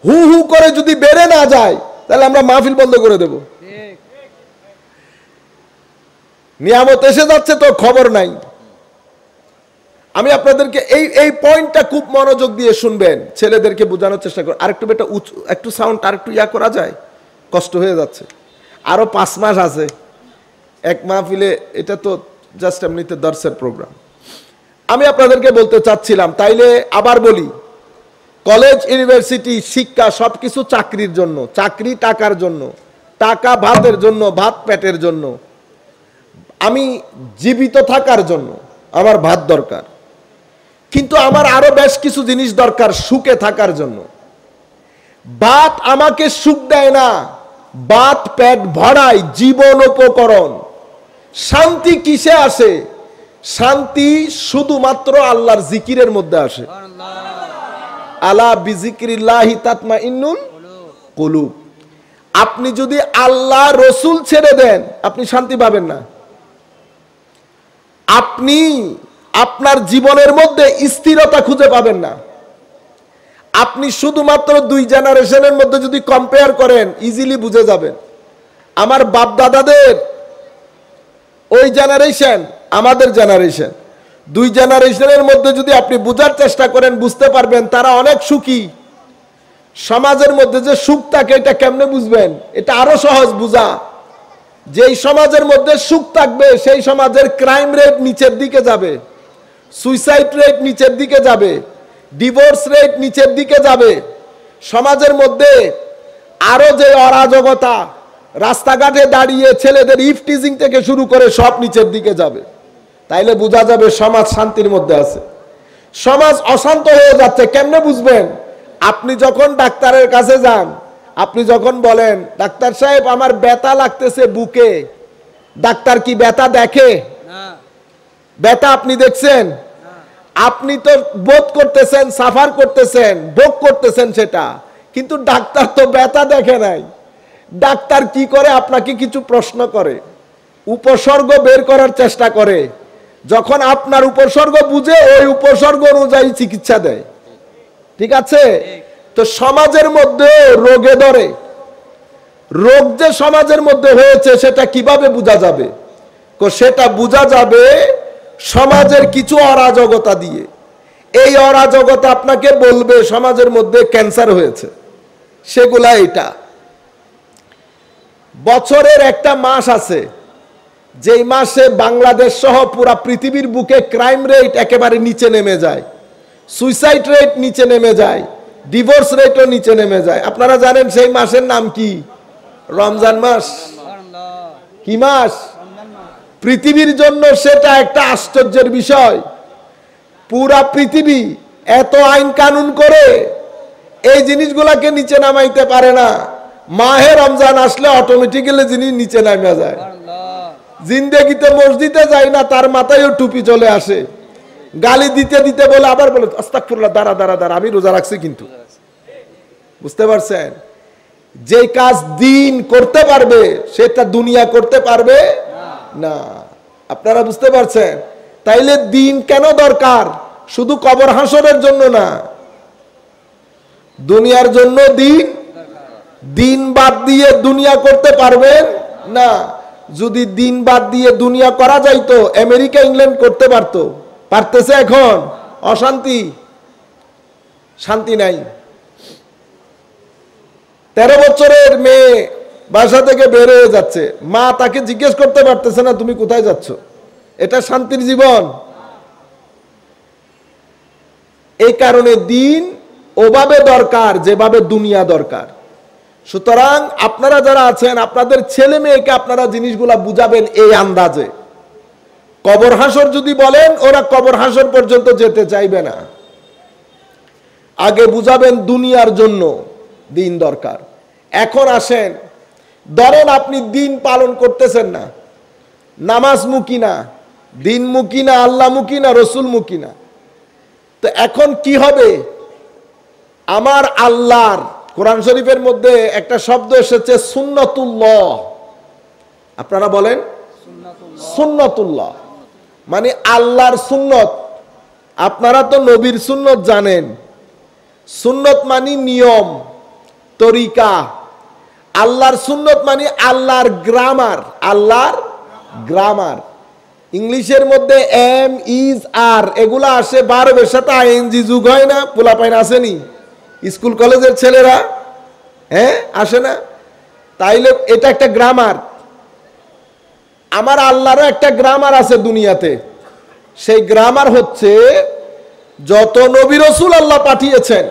হু হু করে যদি বেড়ে না যায়, তাহলে আমরা মাহফিল বন্ধ করে দেব। নিয়ামত এসে যাচ্ছে তো খবর নাই। আমি আপনাদেরকে এই পয়েন্টটা খুব মনোযোগ দিয়ে শুনবেন, ছেলেদেরকে বোঝানোর চেষ্টা করুন। আরেকটু বেটা একটু সাউন্ড আরেকটু ইয়া করা যায়? কষ্ট হয়ে যাচ্ছে। আরো 5 মাস আছে এক মাহফিলে, এটা তো জাস্ট এমনিতে দর্শের প্রোগ্রাম। আমি আপনাদেরকে বলতে চাচ্ছিলাম, তাইলে আবার বলি, কলেজ, ইউনিভার্সিটি, শিক্ষা সবকিছু চাকরির জন্য, চাকরি টাকার জন্য, টাকা ভাতের জন্য, ভাত পেটের জন্য। আমি জীবিত থাকার জন্য আমার ভাত দরকার, কিন্তু আমার আরো বেশ কিছু জিনিস দরকার সুখে থাকার জন্য। ভাত আমাকে সুখ দেয় না, ভাত পেট ভরায়, জীবন উপকরণ। শান্তি কিসে আসে? শান্তি শুধুমাত্র আল্লাহর জিকিরের মধ্যে আসে। আলা বিযিকরিল্লাহি তাতমাইন্নুল কুলুব। আপনি যদি আল্লাহ রসুল ছেড়ে দেন আপনি শান্তি পাবেন না। আপনি আপনার জীবনের মধ্যে স্থিরতা খুঁজে পাবেন না। আপনি শুধুমাত্র 2 জেনারেশনের মধ্যে যদি কম্পেয়ার করেন ইজিলি বুঝে যাবেন। আমার বাপ দাদাদের ওই জেনারেশন, আমাদের জেনারেশন, 2 জেনারেশনের মধ্যে যদি আপনি বুঝার চেষ্টা করেন বুঝতে পারবেন তারা অনেক সুখী। সমাজের মধ্যে যে সুখ থাকে এটা কেমনে বুঝবেন? এটা আরো সহজ বুঝা। যেই সমাজের মধ্যে সুখ থাকবে সেই সমাজের ক্রাইম রেট নিচের দিকে যাবে, সুইসাইড রেট নিচের দিকে যাবে, ডিভোর্স রেট নিচের দিকে যাবে। সমাজের মধ্যে আরো যে অরাজকতা, রাস্তাঘাটে দাঁড়িয়ে ছেলেদের ইফটিজিং থেকে শুরু করে সব নিচের দিকে যাবে। তাইলে বোঝা যাবে সমাজ শান্তির মধ্যে আছে। সমাজ অশান্ত হয়ে যাচ্ছে কেমনে বুঝবেন? আপনি যখন ডাক্তারের কাছে যান, আপনি যখন বলেন ডাক্তার সাহেব আমার ব্যথা লাগতেছে বুকে, ডাক্তার কি ব্যথা দেখে? ব্যথা আপনি দেখছেন? আপনি তো বোধ করতেছেন, সাফার করতেছেন, ভোগ করতেছেন সেটা, কিন্তু ডাক্তার তো ব্যথা দেখে নাই। ডাক্তার কি করে? আপনাকে কিছু প্রশ্ন করে, উপসর্গ বের করার চেষ্টা করে। যখন আপনার উপসর্গ বুঝে ওই উপসর্গ অনুযায়ী চিকিৎসা দেয়। ঠিক আছে? তো সমাজের মধ্যে রোগে ধরে। রোগ যে সমাজের মধ্যে হয়েছে সেটা কিভাবে বোঝা যাবে? সেটা বোঝা যাবে সমাজের কিছু অরাজকতা দিয়ে। এই অরাজকতা আপনাকে বলবে সমাজের মধ্যে ক্যান্সার হয়েছে। সেগুলা এটা বছরের একটা মাস আছে যেই মাসে বাংলাদেশ সহ পুরা পৃথিবীর বুকে ক্রাইম রেট একেবারে নিচে নেমে যায়, সুইসাইড রেট নিচে নেমে যায়, ডিভোর্স রেটও নিচে নেমে যায়। আপনারা জানেন সেই মাসের নাম কি? রমজান মাস। কি মাস? পৃথিবীর জন্য সেটা একটা আশ্চর্যের বিষয়। পুরা পৃথিবী এত আইন কানুন করে এই জিনিসগুলাকে নিচে নামাইতে পারে না। মাহে রমজান আসলে অটোমেটিক্যালি জিনিস নিচে নামা যায়। জিন্দেগিতে মসজিদে যায় না, তার মাথায়ও টুপি চলে আসে। গালি দিতে দিতে বলে আবার বলে আস্তাগফিরুল্লাহ, দাঁড়া দাঁড়া দাঁড়া, আমি রোজা রাখছি কিন্তু। বুঝতে পারছেন? যে কাজ দিন করতে পারবে সেটা দুনিয়া করতে পারবে না। আপনারা বুঝতে পারছেন? তাইলে দিন কেন দরকার? শুধু কবর হাসরের জন্য না, দুনিয়ার জন্য দিন। দিন বাদ দিয়ে দুনিয়া করতে পারবেন না। যদি দিন বাদ দিয়ে দুনিয়া করা যাইতো আমেরিকা ইংল্যান্ড করতে পারতো, পারতেছে? এখন অশান্তি, শান্তি নাই। 13 বছরের মেয়ে বাসা থেকে বের হয়ে যাচ্ছে, মা তাকে জিজ্ঞেস করতে পারতেছে না তুমি কোথায় যাচ্ছ। এটা শান্তির জীবন? এই কারণে দিন ওভাবে দরকার যেভাবে দুনিয়া দরকার। সুতরাং আপনারা যারা আছেন আপনাদের ছেলে মেয়েকে আপনারা জিনিসগুলা বুঝাবেন এই আন্দাজে। কবর হাসর যদি বলেন ওরা কবর হাসর পর্যন্ত যেতে চাইবে না। আগে বুঝাবেন দুনিয়ার জন্য দিন দরকার। এখন আসেন, ধরেন আপনি দিন পালন করতেছেন না, নামাজ মুখী না, দিন মুখী না, আল্লাহ মুখী না, রসুল মুখী না, তো এখন কি হবে? আমার আল্লাহর কোরআন শরীফের মধ্যে একটা শব্দ এসেছে সুন্নাতুল্লাহ। আপনারা বলেন সুন্নাতুল্লাহ মানে আল্লাহর সুন্নত। আপনারা তো নবীর সুন্নত জানেন। সুন্নত মানে নিয়ম, তরিকা। আল্লাহর সুন্নত মানে আল্লাহর গ্রামার। আল্লাহর গ্রামার ইংলিশের মধ্যে এম, ইজ, আর এগুলা আসে ভার্বের সাথে আইএনজি যুগ হয় না? পোলাপাইন আসেনি স্কুল কলেজের ছেলেরা? হ্যাঁ, আসে না? তাইলে এটা একটা গ্রামার। আমার আল্লাহরও একটা গ্রামার আছে দুনিয়াতে। সেই গ্রামার হচ্ছে যত নবী রাসূল আল্লাহ পাঠিয়েছেন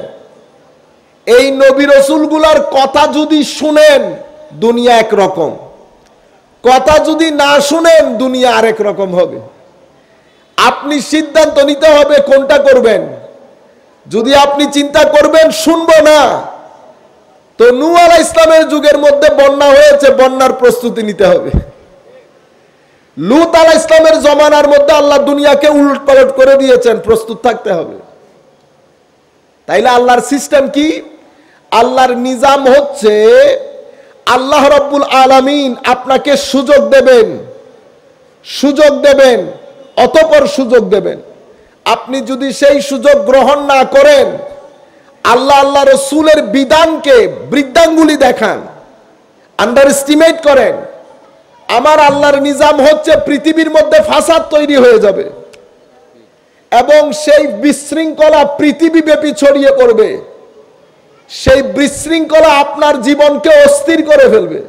এই নবী রাসূলগুলার কথা যদি শুনেন দুনিয়া একরকম, কথা যদি না শুনেন দুনিয়া আরেক রকম হবে। আপনি সিদ্ধান্ত নিতে হবে কোনটা করবেন। যদি আপনি চিন্তা করবেন শুনবো না, তো নূহ আলাইহিস সালামের যুগের মধ্যে বন্যা হয়েছে, বন্যার প্রস্তুতি নিতে হবে। লূত আলাইহিস সালামের জমানার মধ্যে আল্লাহ দুনিয়াকে উলটপালট করে দিয়েছেন, প্রস্তুত থাকতে হবে। তাইলে আল্লাহর সিস্টেম কি? আল্লাহর নিজাম হচ্ছে আল্লাহ রাব্বুল আলামিন আপনাকে সুযোগ দেবেন, অতঃপর সুযোগ দেবেন। আপনি যদি সেই সুযোগ গ্রহণ না করেন, আল্লাহ রাসূলের বিধানকে বৃদ্ধাঙ্গুলি দেখান, আন্ডার এস্টিমেট করেন, আমার আল্লাহর নিজাম হচ্ছে পৃথিবীর মধ্যে ফাসাদ তৈরি হয়ে যাবে এবং সেই বিশৃঙ্খলা পৃথিবীব্যাপী ছড়িয়ে পড়বে। সেই বিশৃঙ্খলা আপনার জীবনকে অস্থির করে ফেলবে।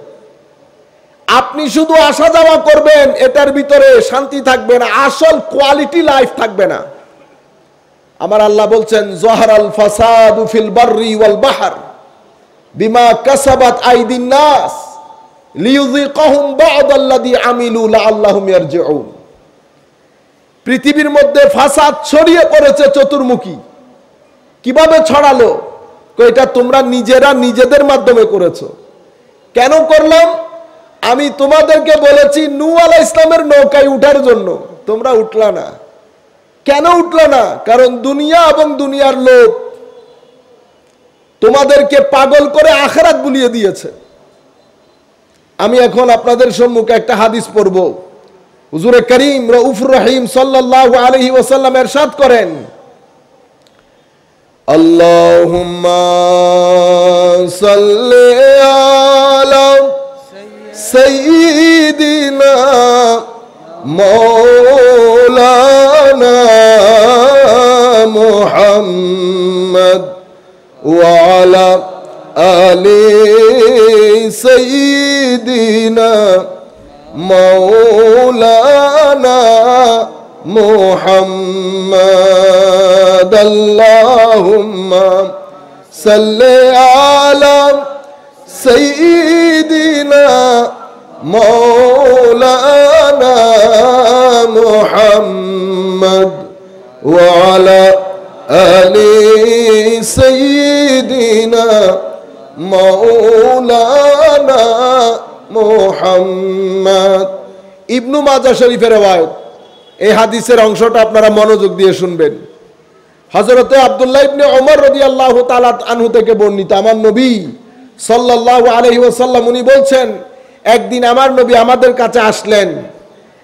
আপনি শুধু আসা যাওয়া করবেন, এটার ভিতরে শান্তি থাকবে না, আসল কোয়ালিটি লাইফ থাকবে না। আমার আল্লাহ বলছেন, যহারাল ফাসাদু ফিল বাররি ওয়াল বাহর বিমা কাসাবাত আইদিন নাস লিইউযিকাহুম বা'দাল্লাযী আমিলু লাআল্লাহুম ইয়ারজিউন। পৃথিবীর মধ্যে ফাসাদ ছড়িয়ে পড়েছে চতুর্মুখী। কিভাবে ছড়ালো? এটা তোমরা নিজেদের মাধ্যমে করেছো। কেন করলাম? আমি তোমাদেরকে বলেছি নূহ আলাইহিস সালামের নৌকায় উঠার জন্য, তোমরা উঠলা না। কেন উঠলা না? কারণ দুনিয়া এবং দুনিয়ার লোভ তোমাদেরকে পাগল করে আখিরাত ভুলিয়ে দিয়েছে। আমি এখন আপনাদের সম্মুখে একটা হাদিস পড়ব। হুজুরে করিম রউফুর রহিম সাল্লাল্লাহু আলাইহি ওয়াসাল্লাম ইরশাদ করেন, আল্লাহুম্মা সাল্লি আলা সাইয়্যিদিনা মাওলানা মুহাম্মদ ওয়া আলা আলি সাইয়্যিদিনা মাওলানা মুহাম্মদ। আল্লাহুম্মা সাল্লি আলা সাইয়্যিদিনা মাওলানা মুহাম্মদ ওয়া আলা আলি সাইয়্যিদিনা মাওলানা মুহাম্মদ। ইবনু মাজাহ শরীফের রওয়ায়াত। এই হাদিসের অংশটা আপনারা মনোযোগ দিয়ে শুনবেন। হযরতে আব্দুল্লাহ ইবনে ওমর রাদিয়াল্লাহু তাআলা আনহু থেকে বর্ণিত, আমার নবী সাল্লাল্লাহু আলাইহি ওয়াসাল্লাম উনি বলছেন, একদিন আমার নবী আমাদের কাছে আসলেন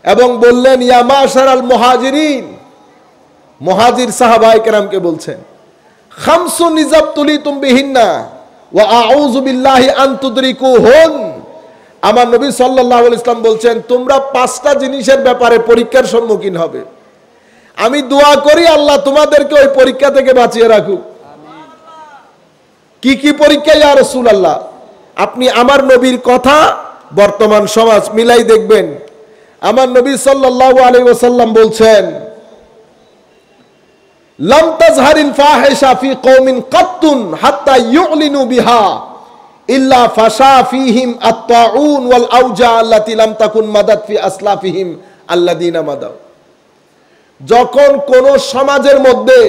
এবং বললেন, ইয়া মাশারাল মুহাজিরিন, মুহাজির সাহাবায়ে কেরামকে বলছেন, খামসুন ইযাবতুলিতুম বিহিন্না ওয়া আউযু বিল্লাহি আন তুদরিকুহুন। আমার নবী সাল্লাল্লাহু আলাইহি ওয়াসাল্লাম বলছেন, তোমরা পাঁচটা জিনিসের ব্যাপারে পরীক্ষার সম্মুখীন হবে। আমি দোয়া করি আল্লাহ তোমাদেরকে ওই পরীক্ষা থেকে বাঁচিয়ে রাখুক। কি কি পরীক্ষা ইয়া রাসূলুল্লাহ? আপনি আমার নবীর কথা বর্তমান সমাজ মিলাই দেখবেন। আমার নবী সাল্লাল্লাহু আলাইহি ওয়াসাল্লাম বলছেন, লাম তাজহারিল ফাহিশা ফি কওমিন কাত্তুন হাত্তা ইউলিনু বিহা ইল্লা ফাশা ফীহিম আত-তাউন ওয়াল আওজা আল্লাতী লাম তাকুন মাদাত ফি আসলাফিহিম আল্লাযীনা মাদাউ। যখন কোন সমাজের মধ্যে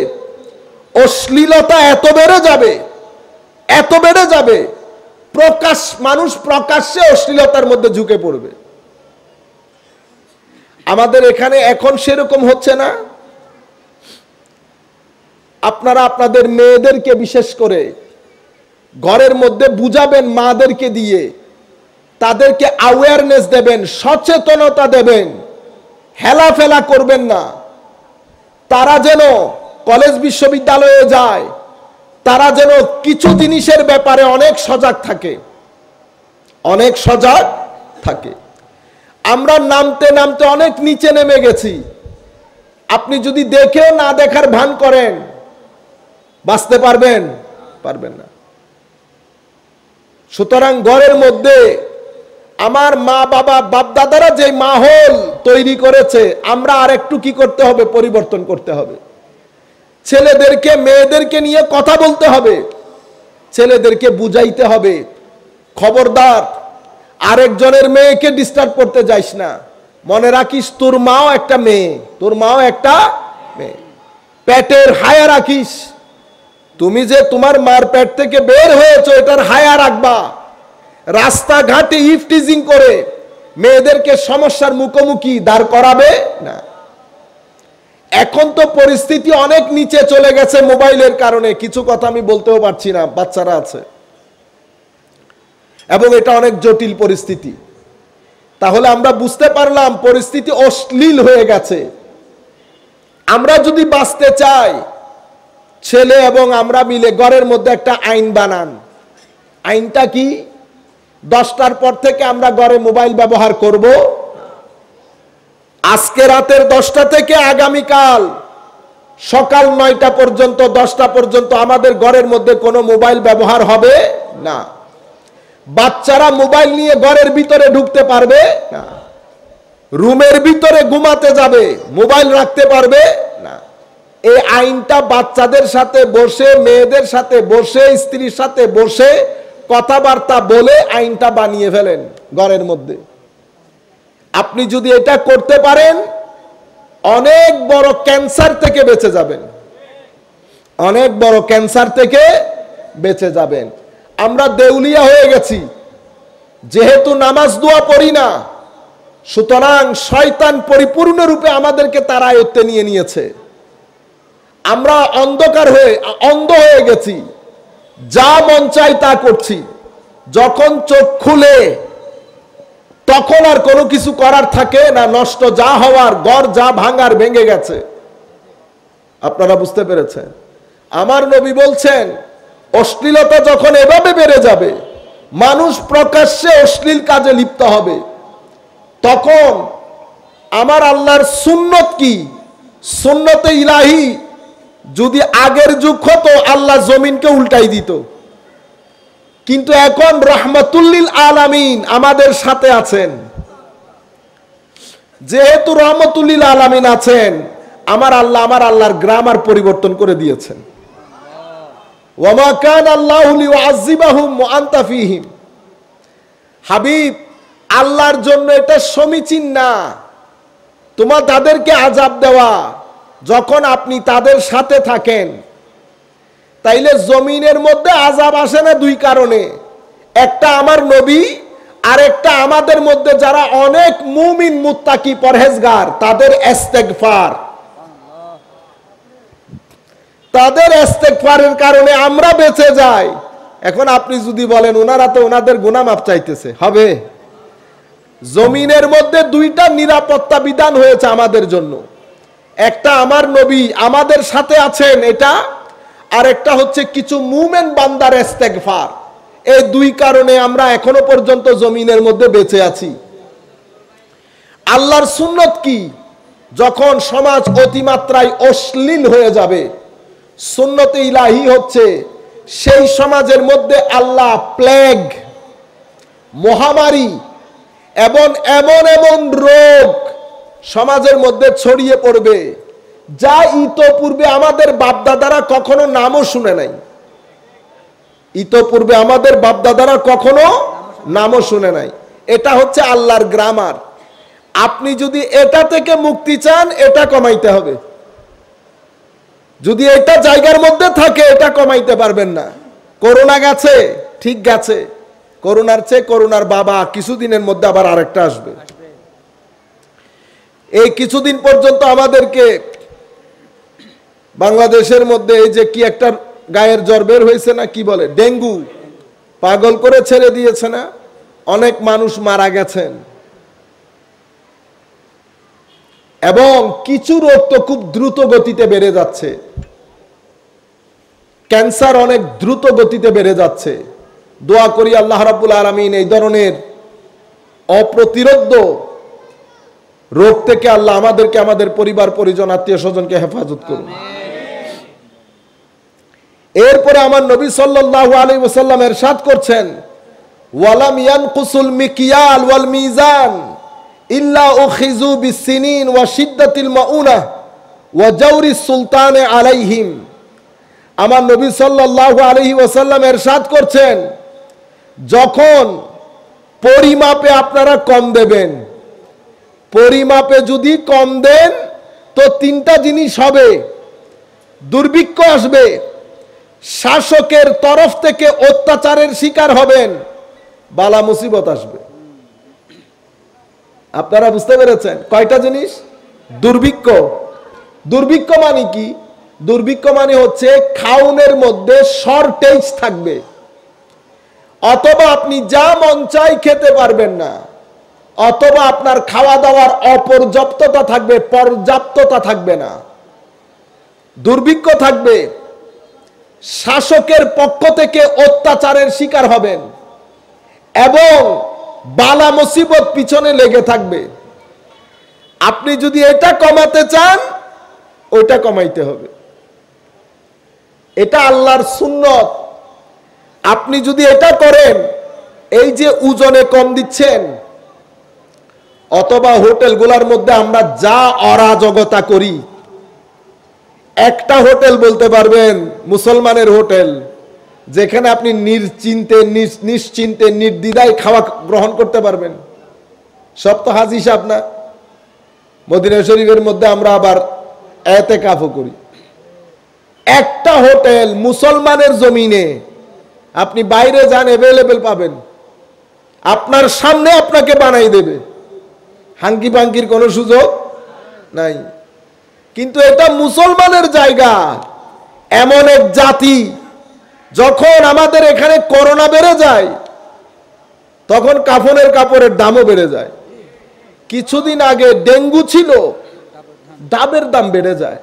অশ্লীলতা এত বেড়ে যাবে, মানুষ প্রকাশ্যে অশ্লীলতার মধ্যে ঝুঁকে পড়বে। আমাদের এখানে এখন সেরকম হচ্ছে না। আপনারা আপনাদের মেয়েদেরকে বিশেষ করে ঘরের মধ্যে বুঝাবেন, মাদেরকে দিয়ে তাদেরকে অ্যাওয়ারনেস দেবেন, সচেতনতা দেবেন, হেলাফেলা করবেন না। তারা যেন কলেজ বিশ্ববিদ্যালয়ে যায়, তারা যেন কিছু জিনিসের ব্যাপারে অনেক সজাগ থাকে। আমরা নামতে নামতে অনেক নিচে নেমে গেছি। আপনি যদি দেখেও না দেখার ভান করেন, বাঁচতে পারবেন না। সুতরাং ঘরের মধ্যে আমার মা বাবা বাপদাদারা যে মাহল তৈরি করেছে, আমরা আর একটু কি করতে হবে? পরিবর্তন করতে হবে। ছেলেদেরকে মেয়েদেরকে নিয়ে কথা বলতে হবে, ছেলেদেরকে বুঝাইতে হবে, খবরদার আরেকজনের মেয়েকে ডিস্টার্ব করতে যাইস না। মনে রাখিস তোর মাও একটা মেয়ে, পেটের হায়া রাখিস। তুমি যে তোমার মার পেট থেকে বের হয়েছো, এটার হায়া রাখবা। রাস্তাঘাটে ইফটিজিং করে মেয়েদেরকে সমস্যার মুখোমুখি দাঁড় করাবে না। এখন তো পরিস্থিতি অনেক নিচে চলে গেছে মোবাইলের কারণে, কিছু কথা আমি বলতেও পারছি না, বাচ্চারা আছে, এবং এটা অনেক জটিল পরিস্থিতি। তাহলে আমরা বুঝতে পারলাম পরিস্থিতি অশ্লীল হয়ে গেছে। আমরা যদি বাঁচতে চাই, ছেলে এবং আমরা মিলে ঘরের মধ্যে একটা আইন বানান। আইনটা কি? 10টার পর থেকে আমরা ঘরে মোবাইল ব্যবহার করব। আজকে রাতের 10টা থেকে আগামীকাল সকাল 9টা পর্যন্ত, 10টা পর্যন্ত আমাদের ঘরের মধ্যে কোনো মোবাইল ব্যবহার হবে না। বাচ্চারা মোবাইল নিয়ে ঘরের ভিতরে ঢুকতে পারবে না, রুমের ভিতরে ঘুমাতে যাবে, মোবাইল রাখতে পারবে না। এই আইনটা বাচ্চাদের সাথে বসে, মেয়েদের সাথে বসে, স্ত্রীর সাথে বসে কথাবার্তা বলে আইনটা বানিয়ে ফেলেন ঘরের মধ্যে। আপনি যদি এটা করতে পারেন, অনেক বড় ক্যান্সার থেকে বেঁচে যাবেন, অনেক বড় ক্যান্সার থেকে বেঁচে যাবেন। আমরা দেউলিয়া হয়ে গেছি, যেহেতু নামাজ দোয়া পড়ি না, সুতরাং শয়তান পরিপূর্ণরূপে আমাদেরকে তার আয়ত্তে নিয়ে নিয়েছে। আমরা অন্ধ হয়ে গেছি, যা মন চাই তা করছি। যখন চোখ খুলে তখন আর কোনো কিছু করার থাকে না, নষ্ট যা হওয়ার, ঘর যা ভাঙার ভেঙে গেছে। আপনারা বুঝতে পেরেছেন? আমার নবী বলছেন, অশ্লীলতা যখন এভাবে বেড়ে যাবে, মানুষ প্রকাশ্যে অশ্লীল কাজে লিপ্ত হবে, তখন আমার আল্লাহর সুন্নত কি? সুন্নতে ইলাহি যদি আগের যুগ হতো, আল্লাহ জমিনকে উল্টাই দিত। কিন্তু এখন রহমাতুল্লিল আলামিন আমাদের সাথে আছেন। যেহেতু রহমাতুল্লিল আলামিন আছেন, আমার আল্লাহর গ্রামার পরিবর্তন করে দিয়েছেন। ওয়ামা কানা আল্লাহু লিউআযিবাহুম ওয়া আনতা ফীহিম। হাবিব, আল্লাহর জন্য এটা সমীচীন না তোমার তাদেরকে আযাব দেওয়া যখন আপনি তাদের সাথে থাকেন। তাইলে জমিনের মধ্যে আযাব আসে না দুই কারণে, একটা আমার নবী, আর একটা আমাদের মধ্যে যারা অনেক মুমিন মুত্তাকি পরহেজগার, তাদের ইস্তেগফার। তাদের ইস্তেগফারের কারণে আমরা বেঁচে যাই। এখন আপনি যদি বলেন ওনারা তো ওনাদের গুনাহ মাফ চাইতেছে, হবে? জমিনের মধ্যে দুইটা নিরাপত্তা বিধান হয়েছে আমাদের জন্য, একটা আমার নবী আমাদের সাথে আছেন এটা, আর একটা হচ্ছে কিছু মুমিন বান্দার ইস্তেগফার। এই দুই কারণে আমরা এখনো পর্যন্ত জমিনের মধ্যে বেঁচে আছি। আল্লাহর সুন্নত কি? যখন সমাজ অতিমাত্রায় অশ্লীল হয়ে যাবে, সুন্নতে ইলাহি হচ্ছে সেই সমাজের মধ্যে আল্লাহ প্লেগ, মহামারী এবং এমন এমন রোগ সমাজের মধ্যে ছড়িয়ে পড়বে যা ইতোপূর্বে আমাদের বাপদাদারা কখনো নামও শুনে নাই। ইতোপূর্বে আমাদের বাপদাদারা কখনো নামও শুনে নাই। এটা হচ্ছে আল্লাহর গ্রামার। আপনি যদি এটা থেকে মুক্তি চান, এটা কমাইতে হবে। যদি এটা জায়গার মধ্যে থাকে, এটা কমাইতে পারবেন না। করোনা গেছে, ঠিক গেছে, করোনার চেয়ে করোনার বাবা কিছুদিনের মধ্যে আবার আরেকটা আসবে। এই কিছুদিন পর্যন্ত আমাদেরকে বাংলাদেশের মধ্যে এই যে কি একটা গায়ের জ্বর বের হয়েছে না, কি বলে, ডেঙ্গু, পাগল করে ছেড়ে দিয়েছে না, অনেক মানুষ মারা গেছেন। এবং কিছু রোগ তো খুব দ্রুত গতিতে বেড়ে যাচ্ছে, ক্যান্সার অনেক দ্রুত গতিতে বেড়ে যাচ্ছে। দোয়া করি আল্লাহ রাব্বুল আলামিন এই ধরনের অপ্রতিরোধ্য রোগ থেকে আল্লাহ আমাদেরকে, আমাদের পরিবার পরিজন, আত্মীয় স্বজনকে হেফাজত করুন। এরপরে আমার নবী সাল্লাল্লাহু আলাইহি ওয়াসাল্লাম ইরশাদ করছেন, ওয়ালাম ইয়ানকুসুল মিকিয়াল ওয়াল মিজান ইল্লা উখিযু বিসসিনিন ওয়া শিদ্দাতিল মাউনা ওয়া জাওরিস সুলতানে আলাইহিম। আমার নবী সাল্লাল্লাহু আলাইহি ওয়াসাল্লাম ইরশাদ করছেন, যখন পরিমাপে আপনারা কম দেবেন, পরিমাপে যদি কম দেন তো তিনটা জিনিস হবে। দুর্ভিক্ষ আসবে, শাসকের তরফ থেকে অত্যাচারের শিকার হবেন, বালা মুসিবত আসবে। আপনারা বুঝতে পেরেছেন? কয়টা জিনিস? দুর্ভিক্ষ, দুর্ভিক্ষ মানে কি? দুর্ভিক্ষ মানে হচ্ছে খাওনের মধ্যে শর্টেজ থাকবে, অথবা আপনি যা মন চাই খেতে পারবেন না, অথবা আপনার খাওয়া দাওয়ার অপর্যাপ্ততা থাকবে, পর্যাপ্ততা থাকবে না। দুর্ভিক্ষ থাকবে, শাসকের পক্ষ থেকে অত্যাচারের শিকার হবেন এবং বালা মুসিবত পিছনে লেগে থাকবে। আপনি যদি এটা কমাতে চান, ওইটা কমাইতে হবে। এটা আল্লাহর সুন্নত। আপনি যদি এটা করেন, এই যে ওজনে কম দিচ্ছেন, অথবা হোটেলগুলোর মধ্যে আমরা যা অরাজকতা করি, একটা হোটেল বলতে পারবেন মুসলমানের হোটেল, যেখানে আপনি নিশ্চিন্তে নির্দ্বিধায় খাওয়া গ্রহণ করতে পারবেন? সব তো হাজি সাহেব না। মদিনা শরীফের মধ্যে আমরা আবার এতেকাফও করি। একটা হোটেল মুসলমানের জমিনে আপনি বাইরে যান, অ্যাভেলেবেল পাবেন, আপনার সামনে আপনাকে বানাই দেবে, হাঙ্কি পাঙ্কির কোনো সুযোগ নাই। কিন্তু এটা মুসলমানের জায়গা। এমন এক জাতি, যখন আমাদের এখানে করোনা বেড়ে যায়, তখন কাফনের কাপড়ের দামও বেড়ে যায়। কিছুদিন আগে ডেঙ্গু ছিল, ডাবের দাম বেড়ে যায়।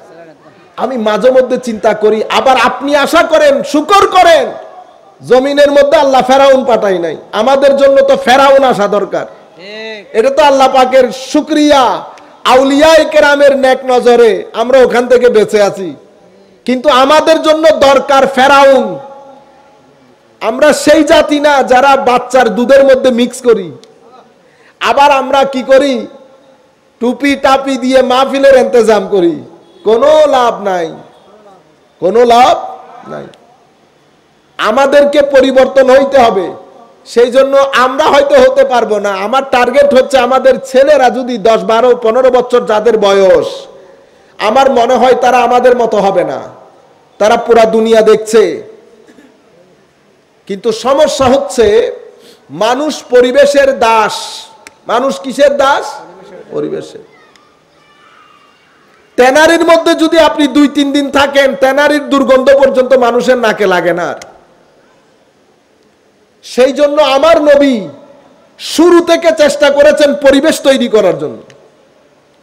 আমি মাঝে মধ্যে চিন্তা করি, আবার আপনি আশা করেন, শুকর করেন, জমিনের মধ্যে আল্লাহ ফেরাউন পাঠাই নাই। আমাদের জন্য তো ফেরাউন আসা দরকার। এটা তো আল্লাহ পাকের শুকরিয়া, আউলিয়ায়ে কেরামের নেক নজরে আমরা ওখান থেকে বেঁচে আছি। কিন্তু আমাদের জন্য দরকার ফেরাউন। আমরা সেই জাতি না যারা বাচ্চার দুধের মধ্যে মিক্স করি। আবার আমরা কি করি? টুপি টাপি দিয়ে মাহফিলের ইন্তজাম করি। কোনো লাভ নাই, কোনো লাভ নাই। আমাদেরকে পরিবর্তন হইতে হবে। সেই জন্য আমরা হয়তো হতে পারবো না। আমার টার্গেট হচ্ছে আমাদের ছেলেরা যদি 10, 12, 15 বছর যাদের বয়স, আমার মনে হয় তারা আমাদের মতো হবে না। তারা পুরা দুনিয়া দেখছে। কিন্তু সমস্যা হচ্ছে মানুষ পরিবেশের দাস। মানুষ কিসের দাস? পরিবেশের। ট্যানারির মধ্যে যদি আপনি 2-3 দিন থাকেন, ট্যানারির দুর্গন্ধ পর্যন্ত মানুষের নাকে লাগে না। সেই জন্য আমার নবী শুরু থেকে চেষ্টা করেছেন পরিবেশ তৈরি করার জন্য।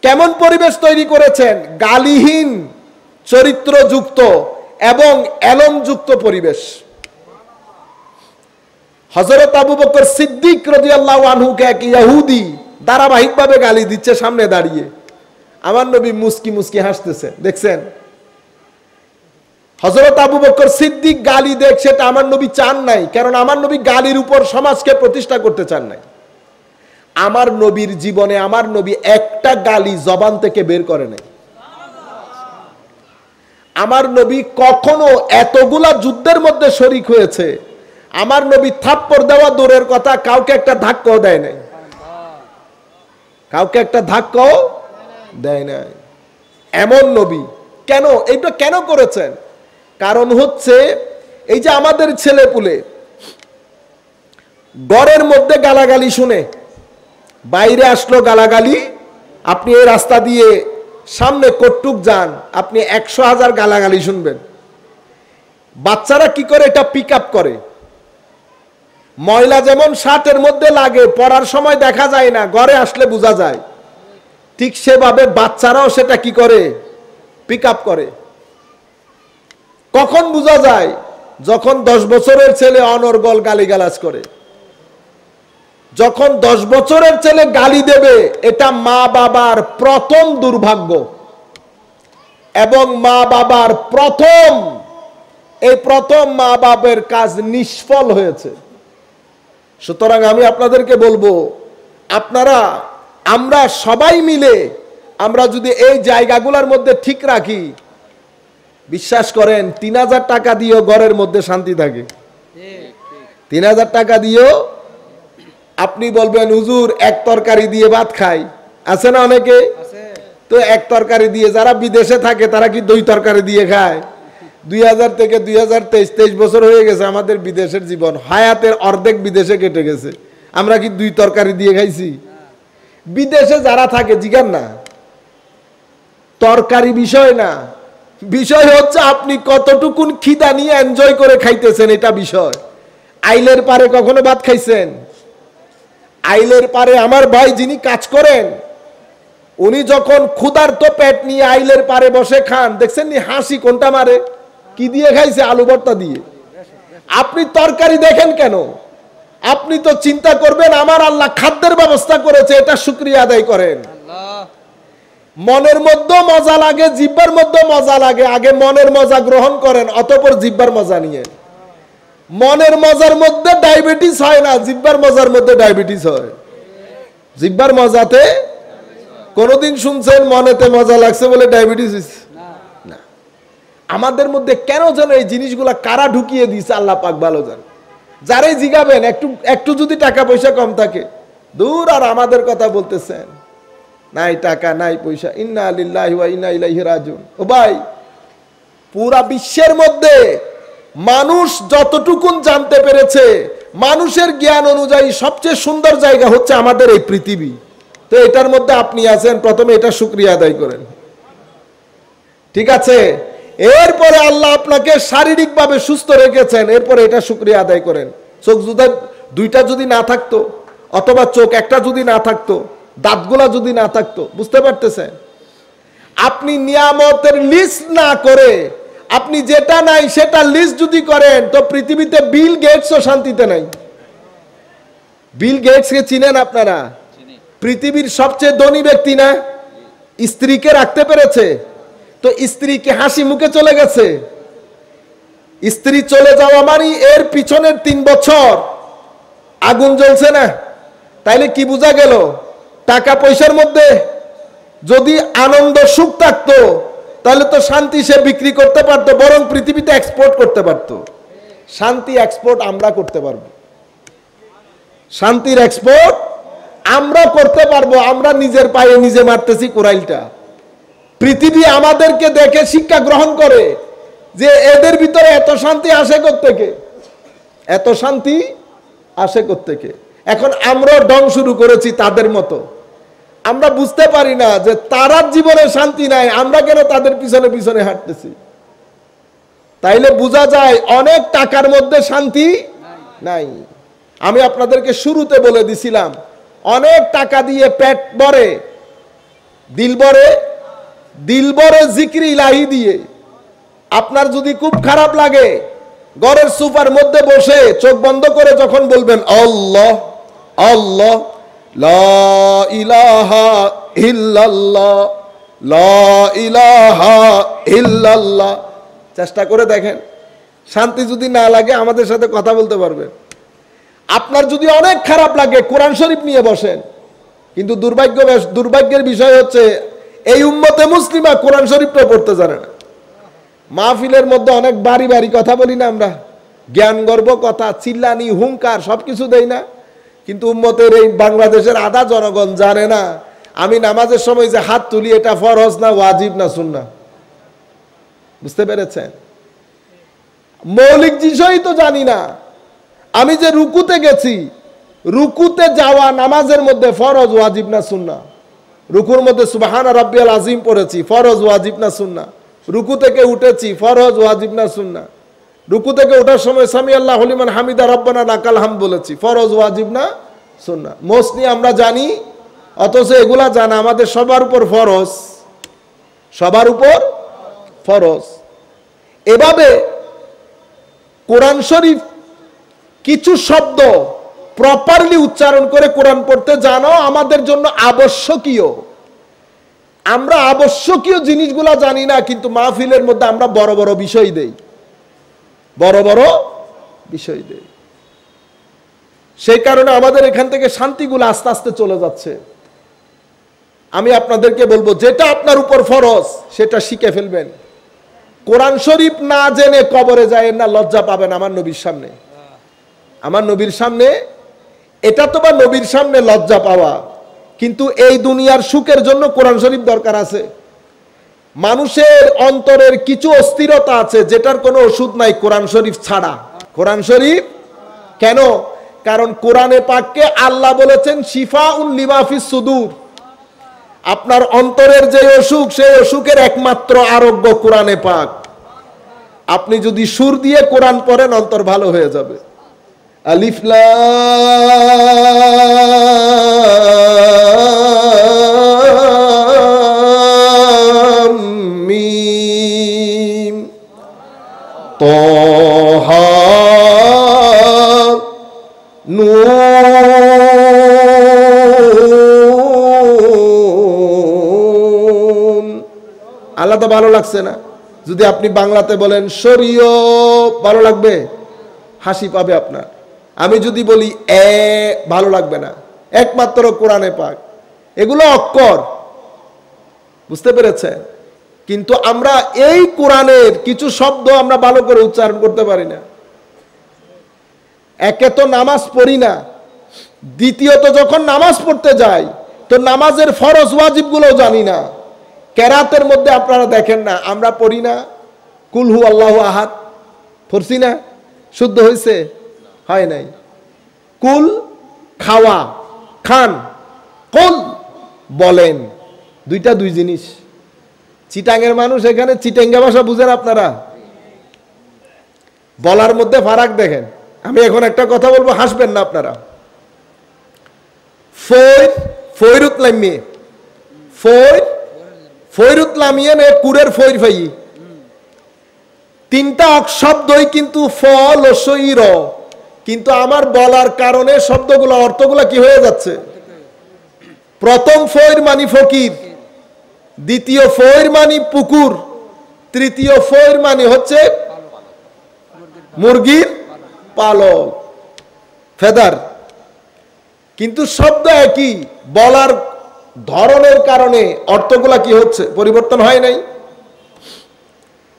কেমন পরিবেশ তৈরি করেছেন? গালিহীন, চরিত্রযুক্ত এবং এলমযুক্ত পরিবেশ। হযরত আবু বকর সিদ্দিক রাদিয়াল্লাহু আনহুকে এক ইহুদি ধারাবাহিকভাবে গালি দিচ্ছে সামনে দাঁড়িয়ে। আমার নবী মুস্কি মুস্কি হাসতেছে, দেখছেন? হযরত আবু বকর সিদ্দিক গালি দেখ, সেটা আমার নবী চান নাই, কারণ আমার নবী গালির উপর সমাজকে প্রতিষ্ঠা করতে চান নাই। আমার নবীর জীবনে আমার নবী একটা গালি জবান থেকে বের করে নাই। আমার নবী কখনো এতগুলা যুদ্ধের মধ্যে শরীক হয়েছে, আমার নবী থাপ্পড় দেওয়া দূরের কথা, কাউকে একটা ধাক্কাও দেয় নাই। কাউকে একটা ধাক্কাও দেয় নাই। এমন নবী। কেন? এইটা কেন করেছেন? কারণ হচ্ছে এই যে আমাদের ছেলে পুলে ঘরের মধ্যে গালাগালি শুনে বাইরে আসলো গালাগালি, আপনি এই রাস্তা দিয়ে সামনে কটুক যান, আপনি 100,000 গালাগালি শুনবেন। বাচ্চারা কি করে? এটা পিক আপ করে। ময়লা যেমন শার্টের মধ্যে লাগে, পরার সময় দেখা যায় না, ঘরে আসলে বোঝা যায়, ঠিক সেভাবে বাচ্চারাও সেটা কি করে? পিক আপ করে। কখন বোঝা যায়? যখন 10 বছরের ছেলে অনর্গল গালিগালাজ করে। যখন 10 বছরের ছেলে গালি দেবে, এটা মা বাবার প্রথম দুর্ভাগ্য এবং মা বাবার প্রথম মা বাবার কাজ নিষ্ফল হয়েছে। সুতরাং আমি আপনাদেরকে বলবো, আমরা সবাই মিলে আমরা যদি এই জায়গাগুলোর মধ্যে ঠিক রাখি, বিশ্বাস করেন 3000 টাকা দিয়েও ঘরের মধ্যে শান্তি থাকে। 3000 টাকা দিয়েও আপনি বলবেন, হুজুর এক তরকারি দিয়ে ভাত খাই, আছে না অনেকে? তো এক তরকারি দিয়ে, যারা বিদেশে থাকে তারা কি 2 তরকারি দিয়ে খায়? 2000 থেকে 2023 বছর হয়ে গেছে আমাদের বিদেশের জীবন, হায়াতের অর্ধেক বিদেশে কেটে গেছে। আমরা কি 2 তরকারি দিয়ে খাইছি? বিদেশে যারা থাকে জিগান না, তরকারি বিষয় না, বিষয় হচ্ছে আপনি কতটুকুন খিদা নিয়ে এনজয় করে খাইতেছেন, এটা বিষয়। আইলের পারে কখনো ভাত খাইছেন? আইলের পারে আমার ভাই যিনি কাজ করেন, উনি যখন ক্ষুধার্ত পেট নিয়ে আইলের পারে বসে খান, দেখছেন নি হাসি কোনটা মারে? কি দিয়ে খাইছে? আলু ভর্তা দিয়ে। আপনি তরকারি দেখেন কেন? আপনি তো চিন্তা করবেন আমার আল্লাহ খাদ্যের ব্যবস্থা করেছে, এটা শুকরিয়া আদায় করেন। মনের মধ্যে মজা লাগে, জিহ্বার মধ্যে মজা লাগে, আগে মনের মজা গ্রহণ করেন, অতঃপর জিহ্বার মজা নিয়ে। মনের মজার মধ্যে ডায়াবেটিস হয় না, জিহ্বার মজার মধ্যে ডায়াবেটিস হয়। জিহ্বার মজাতে কোনদিন শুনছেন মনেতে মজা লাগছে বলে ডায়াবেটিস হয়েছে? না। আমাদের মধ্যে কেন যেন এই জিনিসগুলা কারা ঢুকিয়ে দিয়েছে আল্লাহ পাক ভালো জানে। যারাই জিগাবেন একটু একটু যদি টাকা পয়সা কম থাকে, দূর আর আমাদের কথা বলতেছেন, নাই টাকা নাই পয়সা, ইন্না লিল্লাহি ওয়া ইন্না ইলাইহি রাজিউন। ও ভাই, পুরা বিশ্বের মধ্যে মানুষ যতটুকুন জানতে পেরেছে, মানুষের জ্ঞান অনুযায়ী সবচেয়ে সুন্দর জায়গা হচ্ছে আমাদের এই পৃথিবী। তো এটার মধ্যে আপনি আছেন, প্রথমে এটা শুকরিয়া আদায় করেন, ঠিক আছে? এরপরে আল্লাহ আপনাকে শারীরিকভাবে সুস্থ রেখেছেন, এরপরে এটা শুকরিয়া আদায় করেন। চোখ যদি দুইটা যদি না থাকতো, অথবা চোখ একটা যদি না থাকতো, দাঁতগুলা যদি না থাকতো, বুঝতে পারতেছেন? আপনি নিয়ামতের লিস্ট না করে আপনি যেটা নাই সেটা লিস্ট যদি করেন, তো পৃথিবীতে বিল গেটসও শান্তিতে নাই। বিল গেটসকে চিনেন আপনারা? পৃথিবীর সবচেয়ে ধনী ব্যক্তি না? স্ত্রীকে রাখতে পেরেছে, তো স্ত্রীকে হাসি মুখে চলে গেছে। স্ত্রী চলে যাওয়া মানে এর পিছনের 3 বছর আগুন জ্বলছে না? তাইলে কি বোঝা গেল? টাকা পয়সার মধ্যে যদি আনন্দ সুখ থাকতো, তাহলে তো শান্তি সে বিক্রি করতে পারতো, বরং পৃথিবীতে এক্সপোর্ট করতে পারতো। শান্তি এক্সপোর্ট আমরা করতে পারবো, শান্তির এক্সপোর্ট আমরা করতে পারবো। আমরা নিজের পায়ে নিজে মারতেছি কোরাইলটা। পৃথিবী আমাদেরকে দেখে শিক্ষা গ্রহণ করে যে এদের ভিতরে এত শান্তি আসে কোত্থেকে, এত শান্তি আসে কোত্থেকে। এখন আমরা ডং শুরু করেছি তাদের মতো। আমরা বুঝতে পারি না যে তারা জীবনে শান্তি নাই, আমরা কেন তাদের পিছনে পিছনে হাঁটতেছি। তাইলে বোঝা যায় অনেক টাকার মধ্যে শান্তি নাই। আমি আপনাদেরকে শুরুতে বলে দিছিলাম, অনেক টাকা দিয়ে পেট ভরে, দিল ভরে জিকির ইলাহি দিয়ে। আপনার যদি খুব খারাপ লাগে, ঘরের সোফার মধ্যে বসে চোখ বন্ধ করে যখন বলবেন আল্লাহ আল্লাহ, লা ইলাহা ইল্লাল্লাহ, লা ইলাহা ইল্লাল্লাহ, চেষ্টা করে দেখেন। শান্তি যদি না লাগে আমাদের সাথে কথা বলতে পারবেন। আপনার যদি অনেক খারাপ লাগে, কোরআন শরীফ নিয়ে বসেন। কিন্তু দুর্ভাগ্যের বিষয় হচ্ছে এই উম্মতে মুসলিমা কোরআন শরীফটা পড়তে জানে না। মাহফিলের মধ্যে অনেক বাড়ি বাড়ি কথা বলি না আমরা, জ্ঞান গর্ব কথা, চিল্লানি হুঙ্কার সবকিছু দেই না, কিন্তু উম্মতের এই বাংলাদেশের আধা জনগণ জানে না আমি নামাজের সময় যে হাত তুলি এটা ফরজ না ওয়াজিব না সুন্নাহ। বুঝতে পেরেছেন? মৌলিক বিষয়ই তো জানি না। আমি যে রুকুতে গেছি, রুকুতে যাওয়া নামাজের মধ্যে ফরজ ওয়াজিব না সুন্নাহ। রুকুর মধ্যে সুবহান রাব্বিয়াল আযীম পড়েছি, ফরজ ওয়াজিব না সুন্নাহ। রুকু থেকে উঠেছি, ফরজ ওয়াজিব না সুন্নাহ। রুকু থেকে ওঠার সময় সামি আল্লাহু লিমান হামিদা রব্বানা লাকাল হামদ বলেছি, ফরজ ওয়াজিব না সুন্নাহ। মোস্টলি আমরা জানি, অথচ এগুলা জানা আমাদের সবার উপর ফরজ, সবার উপর ফরজ। এভাবে কোরআন শরীফ কিছু শব্দ প্রপারলি উচ্চারণ করে কোরআন পড়তে জানো আমাদের জন্য আবশ্যকীয়। আমরা আবশ্যকীয় জিনিসগুলা জানি না, কিন্তু মাহফিলের মধ্যে আমরা বড় বড় বিষয় দেই, বড় বড় বিষয় দেই। সেই কারণে আমাদের এখান থেকে শান্তিগুলো আস্তে আস্তে চলে যাচ্ছে। আমি আপনাদেরকে বলবো, যেটা আপনার উপর ফরজ সেটা শিখে ফেলবেন। কোরআন শরীফ না জেনে কবরে যায় না, লজ্জা পাবেন আমার নবীর সামনে। আমার নবীর সামনে, এটা তো বা নবীর সামনে লজ্জা পাওয়া, কিন্তু এই দুনিয়ার সুখের জন্য কোরআন শরীফ দরকার আছে। মানুষের অন্তরের কিছু অস্থিরতা আছে যেটার কোনো ওষুধ নাই কোরআন শরীফ ছাড়া। কোরআন শরীফ কেন? কারণ কোরআনে পাককে আল্লাহ বলেছেন শিফাউন লিমা ফিস সুদূর। আপনার অন্তরের যে অসুখ, সেই অসুখের একমাত্র আরোগ্য কোরআনে পাক। আপনি যদি সুর দিয়ে কোরআন পড়েন, অন্তর ভালো হয়ে যাবে। আলিফ লাম মিম তাহা নুন আলাদা ভালো লাগছে না? যদি আপনি বাংলাতে বলেন শরীয়, ভালো লাগবে? হাসি পাবে আপনার। আমি যদি বলি এ, ভালো লাগবে না। একমাত্র কোরআনে পাক। এগুলো অক্ষর, বুঝতে পেরেছেন? কিন্তু আমরা এই কোরআনের কিছু শব্দ আমরা ভালো করে উচ্চারণ করতে পারি না। একে তো নামাজ পড়ি না, দ্বিতীয়ত যখন নামাজ পড়তে যাই তো নামাজের ফরজ ওয়াজিব গুলো জানি না। কেরাতের মধ্যে আপনারা দেখেন না, আমরা পড়ি না কুল হু আল্লাহু আহাদ, পড়ছি না? শুদ্ধ হয়েছে? হয় নাই। কুল খাওয়া, খান, কুল বলেন, দুইটা দুই জিনিস। চিটাঙ্গের মানুষ এখানে চিটাঙ্গা ভাষা বুঝেন আপনারা? বলার মধ্যে ফারাক দেখেন। আমি এখন একটা কথা বলবো, হাসবেন না আপনারা। ফৈরুত লামিয়ে, ফৈরুত লামিয়ে নে কুরের ফৈর ফাই, তিনটা শব্দই কিন্তু ফ লসই র, কিন্তু আমার বলার কারণে শব্দগুলো অর্থগুলো কি হয়ে যাচ্ছে? প্রথম ফৈর মানি ফকির, দ্বিতীয় ফৈর মানি পুকুর, তৃতীয় ফৈর মানি হচ্ছে মুরগির পালক, ফেদার। কিন্তু শব্দ একই, বলার ধরনের কারণে অর্থগুলা কি হচ্ছে? পরিবর্তন হয় নাই।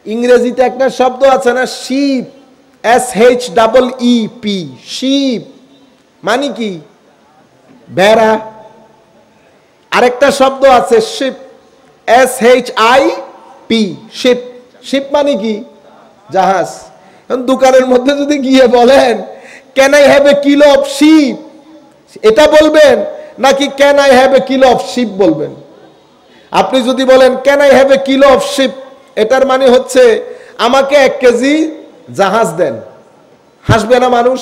ইংরেজিতে একটা শব্দ আছে না, শিপ, SHEEP, শিপ মানে কি? ভেড়া। আরেকটা শব্দ আছে শিপ, SHIP, শিপ। শিপ মানে কি? জাহাজ। দোকানের মধ্যে যদি গিয়ে বলেন can I have a kilo of ship, এটা বলবেন নাকি can I have a kilo of ship বলবেন? আপনি যদি বলেন can I have a kilo of ship, এটার মানে হচ্ছে আমাকে 1 কেজি জাহাজ দেন। হাসবে না মানুষ?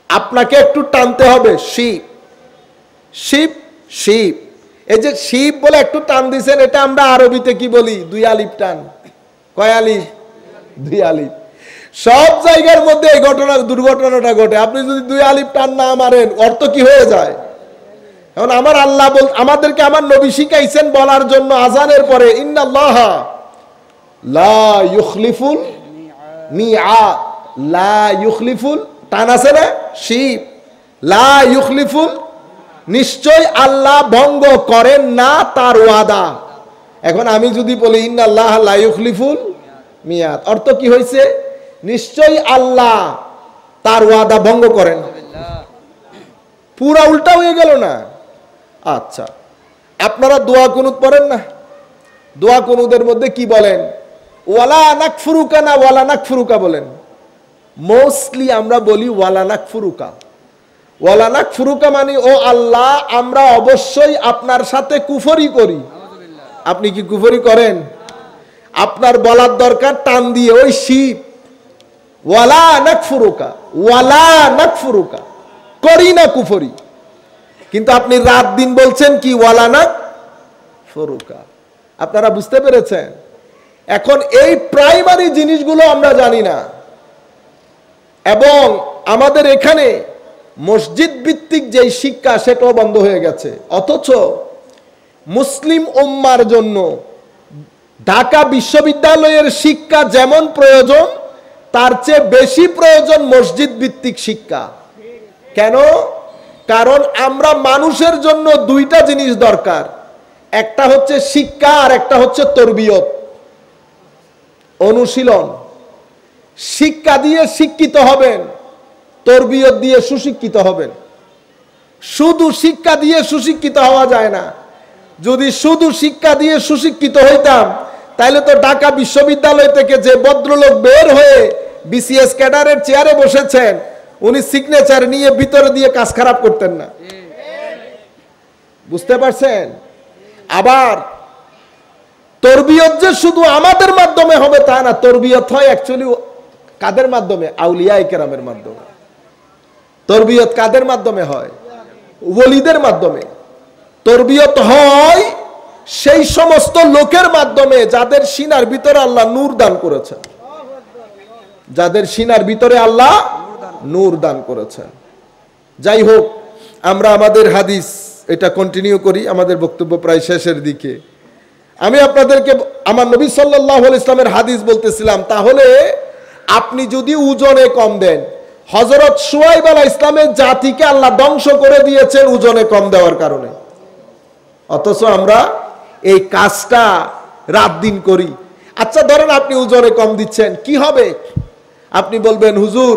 আপনাকে একটু টানতে হবে, শিপ, শিপ, শিপ। এই যে শিপ বলে একটু টান দিছেন, এটা আমরা আরবিতে কি বলি? 2 আলিফ টান। কয় আলিফ? 2 আলিফ। সব জায়গার মধ্যে এই দুর্ঘটনাটা ঘটে। আপনি যদি 2 আলিফ টান না মারেন, অর্থ কি হয়ে যায়? এখন আমার আল্লাহ আমাদেরকে আমার নবী শিখাইছেন বলার জন্য আজানের পরে ইন্নাল্লাহা লা ইউখলিফুল মিআদ, লা ইউখলিফুল, টান আছে না? শিপ, লা ইউখলিফুল, নিশ্চয় আল্লাহ ভঙ্গ করেন না তার ওয়াদা। এখন আমি যদি বলি ইন্নাল্লাহা লা ইউখলিফুল মিআদ, অর্থ কি হয়েছে? নিশ্চয় আল্লাহ তার ওয়াদা ভঙ্গ করেন। পুরা উল্টা হয়ে গেল না? আচ্ছা, আপনারা দোয়া কুনুত পড়েন না? দোয়া কুনুদের মধ্যে কি বলেন? ওয়ালা নাকফুরুকা না ওয়ালা নাকফুরুকা বলেন? মোস্টলি আমরা বলি ওয়ালা নাকফুরুকা। ওয়ালা নাকফুরুকা মানে ও আল্লাহ, আমরা অবশ্যই আপনার সাথে কুফরি করি। আপনি কি কুফরি করেন? আপনার বলার দরকার টান দিয়ে ওই শিপ, ওয়ালা নাকফুরুকা, ওয়ালা নাকফুরুকা, করি না কুফরি। কিন্তু আপনি রাত দিন বলছেন কি? ওয়ালা নাকফুরুকা। আপনারা বুঝতে পেরেছেন? এখন এই প্রাইমারি জিনিসগুলো আমরা জানি না, এবং আমাদের এখানে মসজিদ ভিত্তিক যেই শিক্ষা সেটাও বন্ধ হয়ে গেছে। অথচ মুসলিম উম্মার জন্য ঢাকা বিশ্ববিদ্যালয়ের শিক্ষা যেমন প্রয়োজন, তার চেয়ে বেশি প্রয়োজন মসজিদ ভিত্তিক শিক্ষা। কেন? কারণ আমরা মানুষের জন্য 2টা জিনিস দরকার, একটা হচ্ছে শিক্ষা আর একটা হচ্ছে তরবিয়ত, অনুশীলন। শিক্ষা দিয়ে শিক্ষিত হবেন, তরবিয়ত দিয়ে সুশিক্ষিত হবেন। শুধু শিক্ষা দিয়ে সুশিক্ষিত হওয়া যায় না। যদি শুধু শিক্ষা দিয়ে সুশিক্ষিত হইতাম, তাহলে তো ঢাকা বিশ্ববিদ্যালয় থেকে যে ভদ্রলোক বের হয়ে বিসিএস ক্যাডারের চেয়ারে বসেছেন, উনি সিগনেচার নিয়ে ভিতরে দিয়ে কাজ খারাপ করতেন না। বুঝতে পারছেন? আবার তরবিয়ত যে শুধু আমাদের মাধ্যমে হবে তা না, তরবিয়ত হয় অ্যাকচুয়ালি কাদের মাধ্যমে? আউলিয়ায়ে কেরামের মাধ্যমে। তরবিয়ত কাদের মাধ্যমে হয়? ওলিদের মাধ্যমে। তরবিয়ত হয় সেই সমস্ত লোকের মাধ্যমে যাদের সিনার ভিতরে আল্লাহ নূর দান করেছেন, যাদের সিনার ভিতরে আল্লাহ নূর দান করেছেন। যাই হোক, আমরা আমাদের হাদিস এটা কন্টিনিউ করি, আমাদের বক্তব্য প্রায় শেষের দিকে। আমি আপনাদেরকে আমার নবী সাল্লাল্লাহু আলাইহি ইসলামের হাদিস বলতেছিলাম। তাহলে আপনি যদি ওজনে কম দেন, হযরত শুআয়ব আলাইহিস সালামের জাতিকে আল্লাহ ধ্বংস করে দিয়েছেন ওজনে কম দেওয়ার কারণে, অথচ আমরা এই কাজটা রাত দিন করি। আচ্ছা ধরেন আপনি ওজনে কম দিচ্ছেন, কি হবে? আপনি বলবেন হুজুর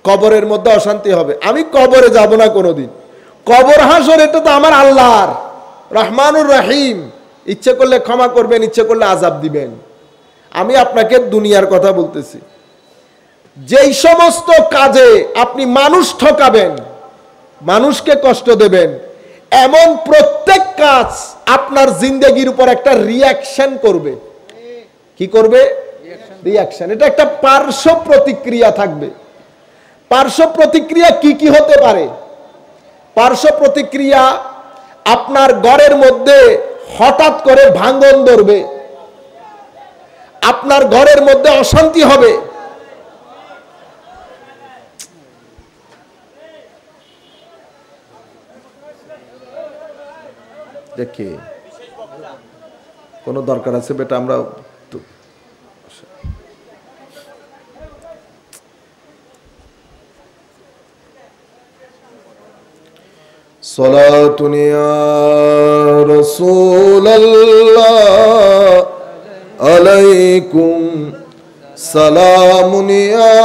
কবরের মধ্যে অশান্তি হবে। আমি কবরে যাব না কোনোদিন। কবর হাসর এটা তো আমার আল্লাহর, রহমানুর রহিম, ইচ্ছে করলে ক্ষমা করবেন, ইচ্ছে করলে আযাব দিবেন। আমি আপনাকে দুনিয়ার কথা বলতেছি। যেই সমস্ত কাজে আপনি মানুষ ঠকাবেন, মানুষকে কষ্ট দেবেন, এমন প্রত্যেক কাজ আপনার জিন্দেগির উপর একটা রিয়াকশন করবে। কি করবে? রিয়াকশন। এটা একটা পার্শ্ব প্রতিক্রিয়া থাকবে। পার্শ্ব প্রতিক্রিয়া কি কি হতে পারে? পার্শ্ব প্রতিক্রিয়া, আপনার ঘরের মধ্যে হঠাৎ করে ভাঙন ধরবে, আপনার ঘরের মধ্যে অশান্তি হবে, দেখে কোনো দরকার আছে বেটা? আমরা সালাতুন ইয়া রাসূলুল্লাহ আলাইকুম সালামুন ইয়া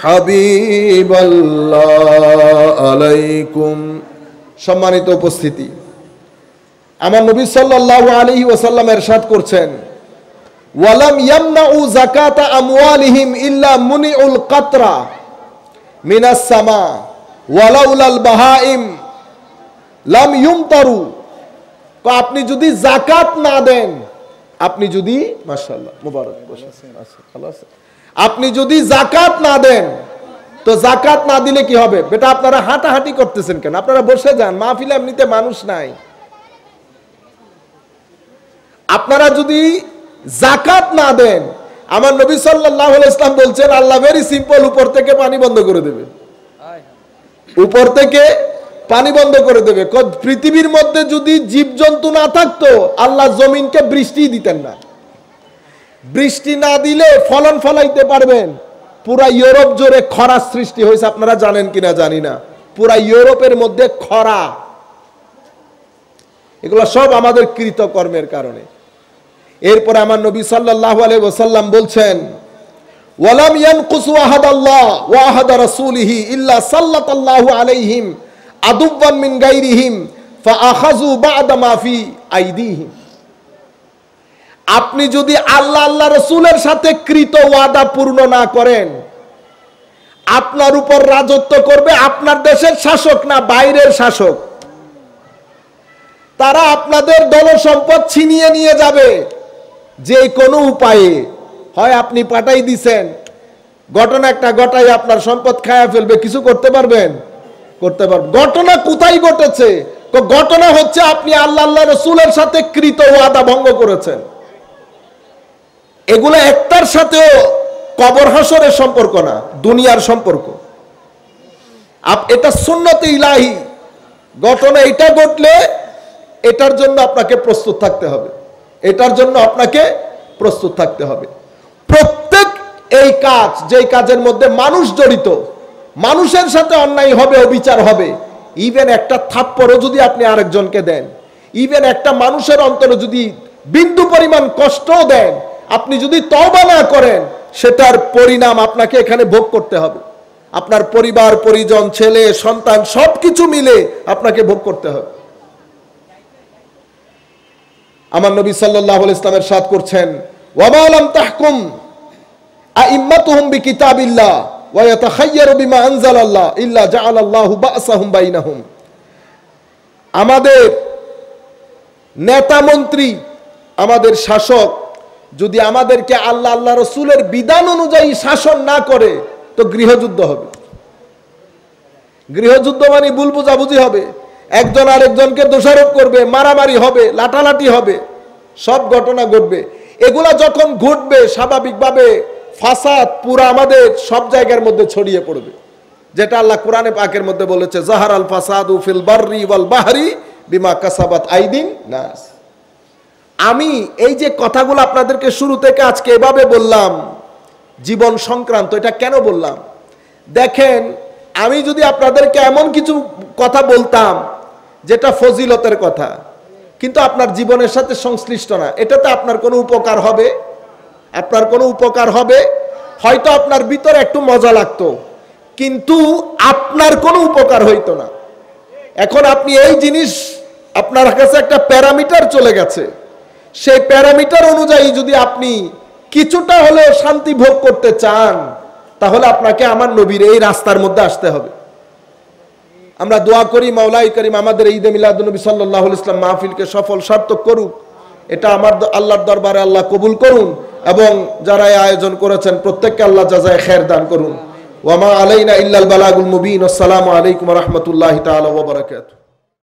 হাবিবাল্লাহ আলাইকুম। সম্মানিত উপস্থিতি, আমার নবী সাল্লাল্লাহু আলাইহি ওয়াসাল্লাম ইরশাদ করছেন, ওয়ালাম ইয়ামনাউ যাকাতা আমওয়ালিহিম ইল্লা মুনিউল কাতরা মিনাস সামা ওয়ালাউলাল বাহাইম লাম ইউমতারু। আপনি যদি যাকাত না দেন, আপনি যদি মাশাআল্লাহ মুবারক ভালো আছে, আপনি যদি যাকাত না দেন, তো যাকাত না দিলে কি হবে? বেটা আপনারা হাঁটাহাঁটি করতেছেন কেন? আপনারা বসে যান, মাহফিলে এমনিতে মানুষ নাই। আপনারা যদি যাকাত না দেন, আমার নবী সাল্লাল্লাহু আলাইহি ওয়াসাল্লাম বলছেন আল্লাহ ভেরি সিম্পল, উপর থেকে পানি বন্ধ করে দেবে, উপর থেকে পানি বন্ধ করে দেবে। পৃথিবীর মধ্যে যদি জীবজন্তু না থাকতো, আল্লাহ জমিনকে বৃষ্টি দিতেন না। বৃষ্টি না দিলে ফলন ফলাইতে পারবেন। পুরা ইউরোপ জুড়ে খরা সৃষ্টি হয়েছে, আপনারা জানেন কিনা জানি না। পুরা ইউরোপের মধ্যে খরা, এগুলো সব আমাদের কৃতকর্মের কারণে। এরপরে আমার নবী সাল্লাল্লাহু আলাইহি ওয়াসাল্লাম বলছেন, ওয়ালাম ইয়ানকুসু আহাদাল্লাহ ওয়া আহাদা রাসূলিহি ইল্লা সাল্লাতাল্লাহু আলাইহিম আদুওয়ান মিন গায়রিহিম ফাআখাযু বা'দা মা ফি আইদিহিম। আপনি যদি আল্লাহ আল্লাহ রাসূলের সাথে কৃত ওয়াদা পূর্ণ না করেন, আপনার উপর রাজত্ব করবে আপনার দেশের শাসক না, বাইরের শাসক। তারা আপনাদের ধনসম্পদ ছিনিয়ে নিয়ে যাবে যে কোনো উপায়ে। হয় আপনি পাঠাই দিছেন, ঘটনা একটা ঘটাই আপনার সম্পদ খায়া ফেলবে, কিছু করতে পারবেন? করতে পারবেন। ঘটনা কোথায় ঘটেছে? তো ঘটনা হচ্ছে আপনি আল্লাহ আল্লাহ রাসূলের সাথে কৃত ওয়াদা ভঙ্গ করেছেন। এগুলো একটার সাথেও কবর হাসরের সম্পর্ক না, দুনিয়ার সম্পর্ক। এটা সুন্নতে ইলাহি ঘটনা। এটা ঘটলে এটার জন্য আপনাকে প্রস্তুত থাকতে হবে, এটার জন্য আপনাকে প্রস্তুত থাকতে হবে। প্রত্যেক এই কাজ, যেই কাজের মধ্যে মানুষ জড়িত, মানুষের সাথে অন্যায় হবে, অবিচার হবে, ইভেন একটা থাপ্পড়ও যদি আপনি আরেকজনকে দেন, ইভেন একটা মানুষের অন্তরে যদি বিন্দু পরিমাণ কষ্টও দেন, আপনি যদি তওবা না করেন, সেটার পরিণাম আপনাকে এখানে ভোগ করতে হবে। আপনার পরিবার পরিজন, ছেলে সন্তান সবকিছু মিলে আপনাকে ভোগ করতে হবে। আমার নবী সাল্লাল্লাহু আলাইহি ওয়াসাল্লাম ইরশাদ করছেন, ওয়া মা লাম তাহকুম আইম্মাতুহুম বিকিতাবিল্লাহ ওয়া ইয়াতাখায়্যারু বিমা আনজালাল্লাহ ইল্লা জাআলাল্লাহু বা'সাহুম বাইনাহুম। আমাদের নেতা মন্ত্রী, আমাদের শাসক যদি আমাদেরকে আল্লাহ আল্লাহ রসুলের বিধান অনুযায়ী শাসন না করে তো গৃহযুদ্ধ হবে। গৃহযুদ্ধ মানে ভুল বুঝাবুঝি হবে, একজন আরেকজনকে দোষারোপ করবে, মারামারি হবে, লাঠালাঠি হবে, সব ঘটনা ঘটবে। এগুলা যখন ঘটবে স্বাভাবিকভাবে ফাসাদ পুরা আমাদের সব জায়গার মধ্যে ছড়িয়ে পড়বে, যেটা আল্লাহ কোরআনে পাকের মধ্যে বলেছে, জাহারাল ফাসাদু ফিল বাররি ওয়াল বাহরি বিমা কাসাবাত আইদিন নাস। আমি এই যে কথাগুলো আপনাদেরকে শুরু থেকে আজকে এভাবে বললাম জীবন সংক্রান্ত, এটা কেন বললাম? দেখেন, আমি যদি আপনাদেরকে এমন কিছু কথা বলতাম যেটা ফজিলতের কথা কিন্তু আপনার জীবনের সাথে সংশ্লিষ্ট না, এটাতে আপনার কোনো উপকার হবে? আপনার কোনো উপকার হবে? হয়তো আপনার ভিতরে একটু মজা লাগতো কিন্তু আপনার কোনো উপকার হইতো না। এখন আপনি এই জিনিস, আপনার কাছে একটা প্যারামিটার চলে গেছে, সেই প্যারামিটার অনুযায়ী যদি আপনি কিছুটা হলেও শান্তি ভোগ করতে চান তাহলে আপনাকে আমার নবীর এই রাস্তার মধ্যে আসতে হবে। আমরা দোয়া করি মাওলাই করিম আমাদের ঈদে মিলাদুন্নবী সাল্লাল্লাহু আলাইহি ওয়াসাল্লাম মাহফিলকে সফল সার্থক করুক। এটা আমার আল্লাহর দরবারে আল্লাহ কবুল করুন এবং যারা এই আয়োজন করেছেন প্রত্যেককে আল্লাহ জাযায়ে খায়ের দান করুন। ওয়া মা আলাইনা ইল্লাল বালাগুল মুবিন। আসসালামু আলাইকুম ওয়া রাহমাতুল্লাহি তাআলা ওয়া বারাকাতুহু।